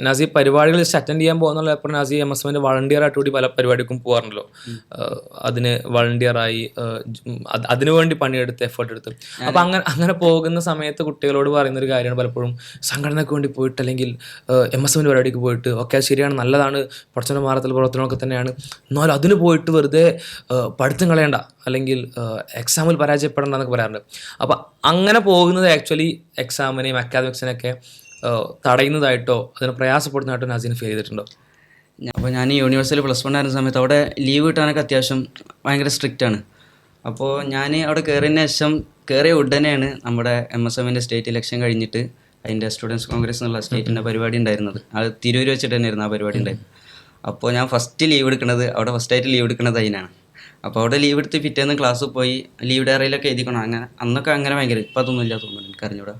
നാസി പരിപാടികൾ അറ്റൻഡ് ചെയ്യാൻ പോകുന്നുള്ളപ്പോൾ നാസി MSMൻ്റെ വളണ്ടിയറായിട്ട് കൂടി പല പരിപാടിക്കും പോകാറുണ്ടല്ലോ. അതിന് വളണ്ടിയറായി അതിനുവേണ്ടി പണിയെടുത്ത് എഫേർട്ട് എടുത്ത്. അപ്പം അങ്ങനെ പോകുന്ന സമയത്ത് കുട്ടികളോട് പറയുന്നൊരു കാര്യമാണ് പലപ്പോഴും സംഘടനയ്ക്ക് വേണ്ടി പോയിട്ട് അല്ലെങ്കിൽ MSMൻ്റെ പരിപാടിക്ക് പോയിട്ട് ഒക്കെ ശരിയാണ്, നല്ലതാണ്, പഠന മാറത്തിൽ പ്രവർത്തനമൊക്കെ തന്നെയാണ്, എന്നാലും അതിന് പോയിട്ട് വെറുതെ പഠിത്തം കളയണ്ട അല്ലെങ്കിൽ എക്സാമിൽ പരാജയപ്പെടേണ്ട എന്നൊക്കെ പറയാറുണ്ട്. അപ്പം അങ്ങനെ പോകുന്നത് ആക്ച്വലി എക്സാമിനെയും അക്കാദമിക്സിനെയൊക്കെ തടയുന്നതായിട്ടോ അതിനെ പ്രയാസപ്പെടുന്നതായിട്ടോ നാസിന് ഫീൽ ചെയ്തിട്ടുണ്ടോ? അപ്പോൾ ഞാൻ യൂണിവേഴ്സിൽ +1 ആയിരുന്ന സമയത്ത് അവിടെ ലീവ് കിട്ടാനൊക്കെ അത്യാവശ്യം ഭയങ്കര സ്ട്രിക്റ്റാണ്. അപ്പോൾ ഞാൻ അവിടെ കയറിയതിന് ശേഷം കയറിയ ഉടനെയാണ് നമ്മുടെ MSMൻ്റെ സ്റ്റേറ്റ് ഇലക്ഷൻ കഴിഞ്ഞിട്ട് അതിൻ്റെ സ്റ്റുഡൻസ് കോൺഗ്രസ് എന്നുള്ള സ്റ്റേറ്റിൻ്റെ പരിപാടി ഉണ്ടായിരുന്നത്. അത് തിരൂർ വെച്ചിട്ട് തന്നെയായിരുന്നു ആ പരിപാടി ഉണ്ടായിരുന്നത്. അപ്പോൾ ഞാൻ ഫസ്റ്റ് ലീവ് എടുക്കുന്നത് അവിടെ ഫസ്റ്റായിട്ട് ലീവ് എടുക്കുന്നത് അതിനാണ്. അപ്പോൾ അവിടെ ലീവ് എടുത്ത് പിറ്റേന്ന് ക്ലാസ്സിൽ പോയി ലീവ് ഡയറിയിലൊക്കെ എഴുതിക്കണം. അങ്ങനെ അന്നൊക്കെ അങ്ങനെ ഭയങ്കര, ഇപ്പം അതൊന്നും ഇല്ല തോന്നുന്നു, എനിക്കറിഞ്ഞൂടാ.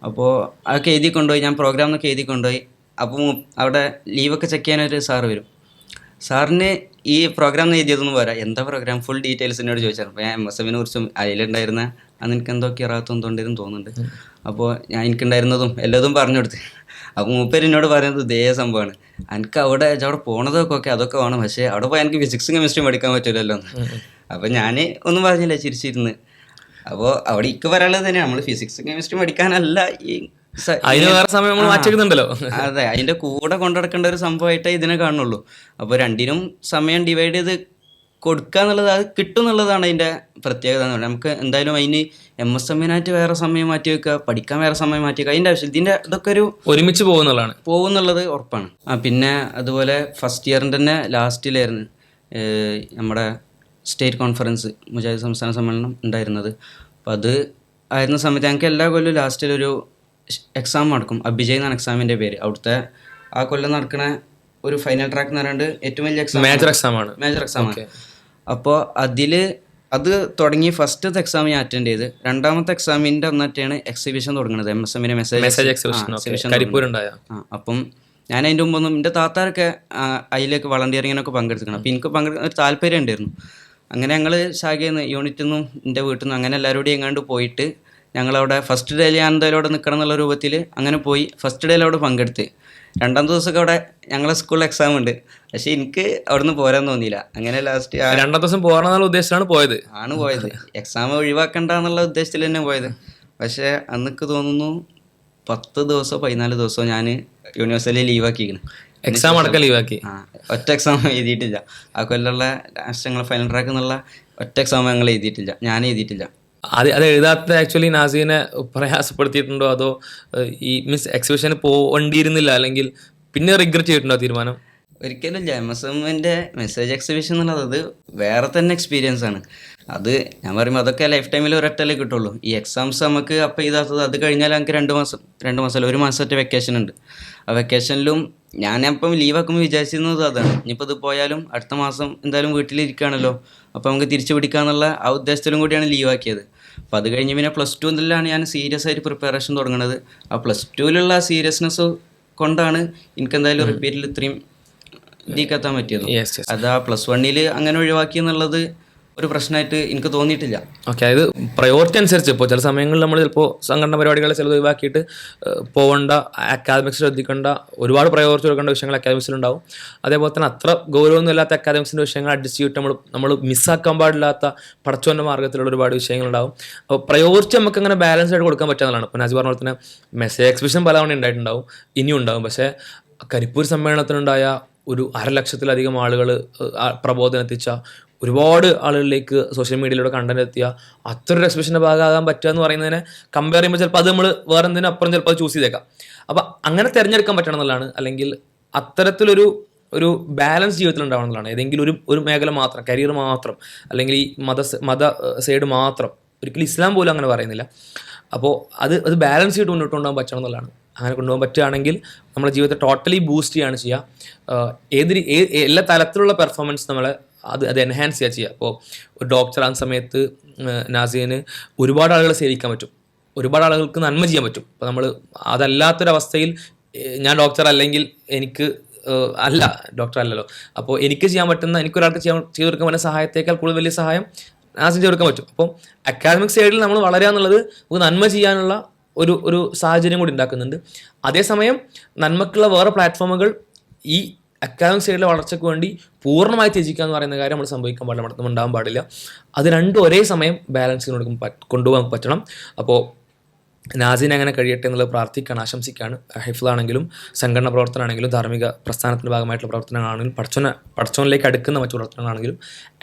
അപ്പോൾ അതൊക്കെ എഴുതി കൊണ്ടുപോയി, ഞാൻ പ്രോഗ്രാമിനൊക്കെ എഴുതി കൊണ്ടുപോയി. അപ്പോൾ അവിടെ ലീവൊക്കെ ചെക്ക് ചെയ്യാനൊരു സാറ് വരും. സാറിന് ഈ പ്രോഗ്രാം എഴുതിയതൊന്നും പോരാ, എന്താ പ്രോഗ്രാം ഫുൾ ഡീറ്റെയിൽസ് എന്നോട് ചോദിച്ചായിരുന്നു. അപ്പോൾ ഞാൻ MSMനെ കുറിച്ചും അതിലുണ്ടായിരുന്ന അന്ന് എനിക്ക് എന്തൊക്കെ അറിയാത്തതുകൊണ്ടിരുന്നു തോന്നുന്നുണ്ട്. അപ്പോൾ ഞാൻ എനിക്കുണ്ടായിരുന്നതും എല്ലാതും പറഞ്ഞു കൊടുത്ത്. അപ്പോൾ മൂപ്പര് എന്നോട് പറയുന്നത് ഇതേ സംഭവമാണ്, എനിക്ക് അവിടെ പോണതൊക്കെ അതൊക്കെ വേണം, പക്ഷേ അവിടെ പോയി എനിക്ക് ഫിസിക്സും കെമിസ്ട്രിയും പഠിക്കാൻ പറ്റില്ലല്ലോ എന്ന്. അപ്പോൾ ഞാൻ ഒന്നും പറഞ്ഞില്ല, ചിരിച്ചിരുന്ന്. അപ്പോൾ അവിടെ ഇക്ക് പറയാനുള്ളത് തന്നെ, നമ്മൾ ഫിസിക്സും കെമിസ്ട്രിയും പഠിക്കാനല്ല ഈ വേറെ സമയം നമ്മൾ മാറ്റിക്കുന്നുണ്ടല്ലോ. അതെ, അതിൻ്റെ കൂടെ കൊണ്ടുനടക്കേണ്ട ഒരു സംഭവമായിട്ടേ ഇതിനെ കാണുള്ളൂ. അപ്പോൾ രണ്ടിനും സമയം ഡിവൈഡ് ചെയ്ത് കൊടുക്കുക എന്നുള്ളത്, അത് കിട്ടും എന്നുള്ളതാണ് അതിൻ്റെ പ്രത്യേകത എന്ന് പറയുന്നത്. നമുക്ക് എന്തായാലും അതിന് MSMനായിട്ട് വേറെ സമയം മാറ്റി വെക്കുക, പഠിക്കാൻ വേറെ സമയം മാറ്റി വെക്കുക, അതിൻ്റെ ആവശ്യം ഇതിൻ്റെ ഇതൊക്കെ ഒരു ഒരുമിച്ച് പോകുന്നുള്ളത് ഉറപ്പാണ്. പിന്നെ അതുപോലെ ഫസ്റ്റ് ഇയറിൻ്റെ തന്നെ ലാസ്റ്റിലായിരുന്നു നമ്മുടെ സ്റ്റേറ്റ് കോൺഫറൻസ് മുജാഹിദ് സംസ്ഥാന സമ്മേളനം ഉണ്ടായിരുന്നത്. അപ്പോൾ അത് ആയിരുന്ന സമയത്ത് ഞങ്ങൾക്ക് എല്ലാ കൊല്ലവും ലാസ്റ്റിലൊരു എക്സാം നടക്കും. അഭിജയ് എന്നാണ് എക്സാമിൻ്റെ പേര്. അവിടുത്തെ ആ കൊല്ലം നടക്കുന്ന ഒരു ഫൈനൽ ട്രാക്ക് എന്ന് പറയുന്നത് ഏറ്റവും വലിയ മേജർ എക്സാമാണ്. അപ്പോൾ അത് തുടങ്ങി ഫസ്റ്റത്തെ എക്സാം ഞാൻ അറ്റൻഡ് ചെയ്ത്, രണ്ടാമത്തെ എക്സാമിൻ്റെ അന്നറ്റാണ് എക്സിബിഷൻ തുടങ്ങുന്നത്. MSMൻ്റെ മെസ്സേജ് എക്സിബിഷൻ. അപ്പം ഞാൻ അതിൻ്റെ മുമ്പൊന്നും, എൻ്റെ താത്താരൊക്കെ അതിലേക്ക് വളണ്ടിയറിങ്ങിനൊക്കെ പങ്കെടുത്തിക്കണം. അപ്പോൾ എനിക്ക് പങ്കെടുക്കുന്ന ഒരു താല്പര്യം ഉണ്ടായിരുന്നു. അങ്ങനെ ഞങ്ങൾ ശാഖയിൽ നിന്ന്, യൂണിറ്റിൽ നിന്നും എൻ്റെ വീട്ടിൽ നിന്നും അങ്ങനെ എല്ലാവരോടും എങ്ങാണ്ട് പോയിട്ട് ഞങ്ങളവിടെ ഫസ്റ്റ് ഡേയിൽ ഞാൻ എന്തായാലും അവിടെ നിൽക്കണം എന്നുള്ള രൂപത്തിൽ അങ്ങനെ പോയി ഫസ്റ്റ് ഡേയിൽ അവിടെ പങ്കെടുത്ത്. രണ്ടാമത്തെ ദിവസമൊക്കെ അവിടെ ഞങ്ങളെ സ്കൂളിൽ എക്സാം ഉണ്ട്, പക്ഷെ എനിക്ക് അവിടുന്ന് പോരാൻ തോന്നിയില്ല. അങ്ങനെ ലാസ്റ്റ് രണ്ടാം ദിവസം പോകാനുള്ള ഉദ്ദേശത്തിലാണ് പോയത്. എക്സാം ഒഴിവാക്കണ്ട എന്നുള്ള ഉദ്ദേശത്തിൽ തന്നെ പോയത്. പക്ഷേ അന്നൊക്കെ തോന്നുന്നു 10 ദിവസമോ 14 ദിവസമോ ഞാൻ യൂണിവേഴ്സിറ്റിയിൽ ലീവാക്കിയിരിക്കുന്നു. എക്സാം അടക്കം ലീവാക്കി. ഒറ്റ എക്സാം എഴുതിയിട്ടില്ല. ആ കൊല്ലമുള്ള ലാസ്റ്റ് ഞങ്ങൾ ഫൈനൽ ട്രാക്ക് എന്നുള്ള ഒറ്റ എക്സാം ഞങ്ങൾ എഴുതിയിട്ടില്ല, ഞാൻ എഴുതിയിട്ടില്ല. അത് എഴുതാത്ത ആക്ച്വലി നാസിനെ പ്രയാസപ്പെടുത്തിയിട്ടുണ്ടോ, അതോ ഈ എക്സിബിഷന് പോകേണ്ടിയിരുന്നില്ല, അല്ലെങ്കിൽ പിന്നെ റിഗ്രറ്റ് ചെയ്തിട്ടുണ്ടോ തീരുമാനം? ഒരിക്കലും ഇല്ല. MSMൻ്റെ മെസ്സേജ് എക്സിബിഷൻ എന്നുള്ളത് അത് വേറെ തന്നെ എക്സ്പീരിയൻസ് ആണ്. അത് ഞാൻ പറയുമ്പോൾ അതൊക്കെ ലൈഫ് ടൈമിൽ ഒരൊറ്റല്ലേ കിട്ടുള്ളൂ. ഈ എക്സാംസ് നമുക്ക് അപ്പം എഴുതാത്തത്, അത് കഴിഞ്ഞാൽ നമുക്ക് 2 മാസം 1 മാസത്തെ വെക്കേഷൻ ഉണ്ട്. ആ വെക്കേഷനിലും ഞാനപ്പം ലീവാക്കുമ്പോൾ വിചാരിച്ചിരുന്നത് അതാണ്, ഇനിയിപ്പോൾ ഇത് പോയാലും അടുത്ത മാസം എന്തായാലും വീട്ടിലിരിക്കുകയാണല്ലോ, അപ്പോൾ നമുക്ക് തിരിച്ചു പിടിക്കാന്നുള്ള ആ ഉദ്ദേശത്തിലും കൂടിയാണ് ലീവാക്കിയത്. അപ്പോൾ അത് കഴിഞ്ഞ് പിന്നെ +2 മുതലാണ് ഞാൻ സീരിയസ് ആയിട്ട് പ്രിപ്പറേഷൻ തുടങ്ങുന്നത്. ആ +2ലുള്ള സീരിയസ്നെസ് കൊണ്ടാണ് എനിക്ക് എന്തായാലും റിപ്പീറ്റിൽ ഇത്രയും ഇതിക്കെത്താൻ പറ്റിയത്. അത് ആ +1 അങ്ങനെ ഒഴിവാക്കി എന്നുള്ളത് ഒരു പ്രശ്നമായിട്ട് എനിക്ക് തോന്നിയിട്ടില്ല. ഓക്കെ, അതായത് പ്രയോറിറ്റി അനുസരിച്ച് ഇപ്പോൾ ചില സമയങ്ങളിൽ നമ്മൾ ചിലപ്പോൾ സംഘടന പരിപാടികൾ ചിലത് ഒഴിവാക്കിയിട്ട് പോകേണ്ട, അക്കാദമിക്സ് ശ്രദ്ധിക്കേണ്ട, ഒരുപാട് പ്രയോറിറ്റി കൊടുക്കേണ്ട വിഷയങ്ങൾ അക്കാദമിക്സിലുണ്ടാവും. അതേപോലെ തന്നെ അത്ര ഗൗരവമൊന്നും ഇല്ലാത്ത അക്കാദമിക്സിൻ്റെ വിഷയങ്ങൾ അഡ്ജസ്റ്റ് ചെയ്തിട്ട് നമ്മൾ മിസ്സാക്കാൻ പാടില്ലാത്ത പടച്ചോൻ്റെ മാർഗ്ഗത്തിലുള്ള ഒരുപാട് വിഷയങ്ങളുണ്ടാവും. അപ്പോൾ പ്രയോറിറ്റി നമുക്ക് അങ്ങനെ ബാലൻസ് ആയിട്ട് കൊടുക്കാൻ പറ്റുന്നതാണ്. ഇപ്പോൾ നാസി പറഞ്ഞ പോലെ തന്നെ മെസ്സേജ് എക്സിബിഷൻ പലവണ ഉണ്ടായിട്ടുണ്ടാവും, ഇനിയും ഉണ്ടാവും. പക്ഷേ കരിപ്പൂർ സമ്മേളനത്തിനുണ്ടായ ഒരു 1,00,000-ലധികം ആളുകൾ പ്രബോധനം എത്തിച്ച, ഒരുപാട് ആളുകളിലേക്ക് സോഷ്യൽ മീഡിയയിലൂടെ കണ്ടന്റ് എത്തിയ അത്രയൊരു എക്സിബിഷൻ്റെ ഭാഗമാകാൻ പറ്റുക എന്ന് പറയുന്നതിനെ കമ്പയർ ചെയ്യുമ്പോൾ ചിലപ്പോൾ അത് നമ്മൾ വേറെ എന്തിനും അപ്പുറം ചിലപ്പോൾ അത് ചൂസ് ചെയ്തേക്കാം. അപ്പം അങ്ങനെ തിരഞ്ഞെടുക്കാൻ പറ്റണം എന്നുള്ളതാണ്. അല്ലെങ്കിൽ അത്തരത്തിലൊരു ബാലൻസ് ജീവിതത്തിൽ ഉണ്ടാവണം എന്നുള്ളതാണ്. ഏതെങ്കിലും ഒരു മേഖല മാത്രം, കരിയർ മാത്രം, അല്ലെങ്കിൽ ഈ മത സൈഡ് മാത്രം, ഒരിക്കലും ഇസ്ലാം പോലും അങ്ങനെ പറയുന്നില്ല. അപ്പോൾ അത് ബാലൻസ് ചെയ്തിട്ട് മുന്നോട്ട് കൊണ്ടുപോകാൻ പറ്റണം എന്നുള്ളതാണ്. അങ്ങനെ കൊണ്ടുപോകാൻ പറ്റുകയാണെങ്കിൽ നമ്മുടെ ജീവിതത്തെ ടോട്ടലി ബൂസ്റ്റ് ചെയ്യുകയാണ് ചെയ്യുക. എല്ലാ തലത്തിലുള്ള പെർഫോമൻസ് നമ്മളെ അത് എൻഹാൻസ് ചെയ്യുക. അപ്പോൾ ഒരു ഡോക്ടറാകുന്ന സമയത്ത് നാസിന് ഒരുപാട് ആളുകളെ സേവിക്കാൻ പറ്റും, ഒരുപാട് ആളുകൾക്ക് നന്മ ചെയ്യാൻ പറ്റും. അപ്പോൾ നമ്മൾ അതല്ലാത്തൊരവസ്ഥയിൽ ഞാൻ ഡോക്ടർ അല്ലെങ്കിൽ എനിക്ക് ഡോക്ടർ അല്ലല്ലോ, അപ്പോൾ എനിക്ക് ചെയ്യാൻ പറ്റുന്ന, എനിക്കൊരാൾക്ക് ചെയ്തു കൊടുക്കാൻ പറ്റുന്ന സഹായത്തേക്കാൾ കൂടുതൽ വലിയ സഹായം നാസിന് ചെയ്തു കൊടുക്കാൻ പറ്റും. അപ്പോൾ അക്കാദമിക് സൈഡിൽ നമ്മൾ വളരുക എന്നുള്ളത് നമുക്ക് നന്മ ചെയ്യാനുള്ള ഒരു സാഹചര്യം കൂടി ഉണ്ടാക്കുന്നുണ്ട്. അതേസമയം നന്മക്കുള്ള വേറെ പ്ലാറ്റ്ഫോമുകൾ ഈ അക്കാദമിക് സൈഡിലെ വളർച്ചയ്ക്ക് വേണ്ടി പൂർണ്ണമായി ത്യജിക്കുക എന്ന് പറയുന്ന കാര്യം നമ്മൾ സംഭവിക്കാൻ പാടില്ല, നമ്മൾ ഉണ്ടാകാൻ പാടില്ല. അത് രണ്ടും ഒരേ സമയം ബാലൻസ് കൊണ്ടുപോകാൻ പറ്റണം. അപ്പോൾ നാസിന് അങ്ങനെ കഴിയട്ടെ എന്നുള്ളത് പ്രാർത്ഥിക്കുകയാണ്, ആശംസിക്കുകയാണ്. ഹിഫ്ളാണെങ്കിലും സംഘടന പ്രവർത്തനമാണെങ്കിലും ധാർമ്മിക പ്രസ്ഥാനത്തിൻ്റെ ഭാഗമായിട്ടുള്ള പ്രവർത്തനങ്ങളാണെങ്കിലും പഠിച്ചോനിലേക്ക് അടുക്കുന്ന മറ്റു പ്രവർത്തനങ്ങളാണെങ്കിലും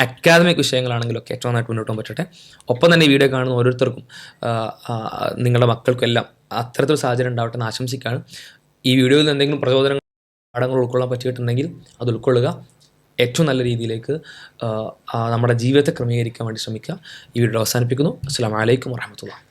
അക്കാദമിക് വിഷയങ്ങളാണെങ്കിലും ഒക്കെ ഏറ്റവും നന്നായിട്ട് മുന്നോട്ട് പോകാൻ പറ്റട്ടെ. ഒപ്പം തന്നെ ഈ വീഡിയോ കാണുന്ന ഓരോരുത്തർക്കും നിങ്ങളുടെ മക്കൾക്കും എല്ലാം അത്തരത്തിലൊരു സാഹചര്യം ഉണ്ടാവട്ടെ എന്ന് ആശംസിക്കുകയാണ്. ഈ വീഡിയോയിൽ നിന്ന് എന്തെങ്കിലും പ്രചോദനങ്ങൾ പാഠങ്ങൾ ഉൾക്കൊള്ളാൻ പറ്റിയിട്ടുണ്ടെങ്കിൽ അത് ഉൾക്കൊള്ളുക. ഏറ്റവും നല്ല രീതിയിലേക്ക് നമ്മുടെ ജീവിതത്തെ ക്രമീകരിക്കാൻ വേണ്ടി ശ്രമിക്കുക. ഈ വീഡിയോ അവസാനിപ്പിക്കുന്നു. അസ്സലാമു അലൈക്കും വറഹ്മത്തുള്ളാഹി.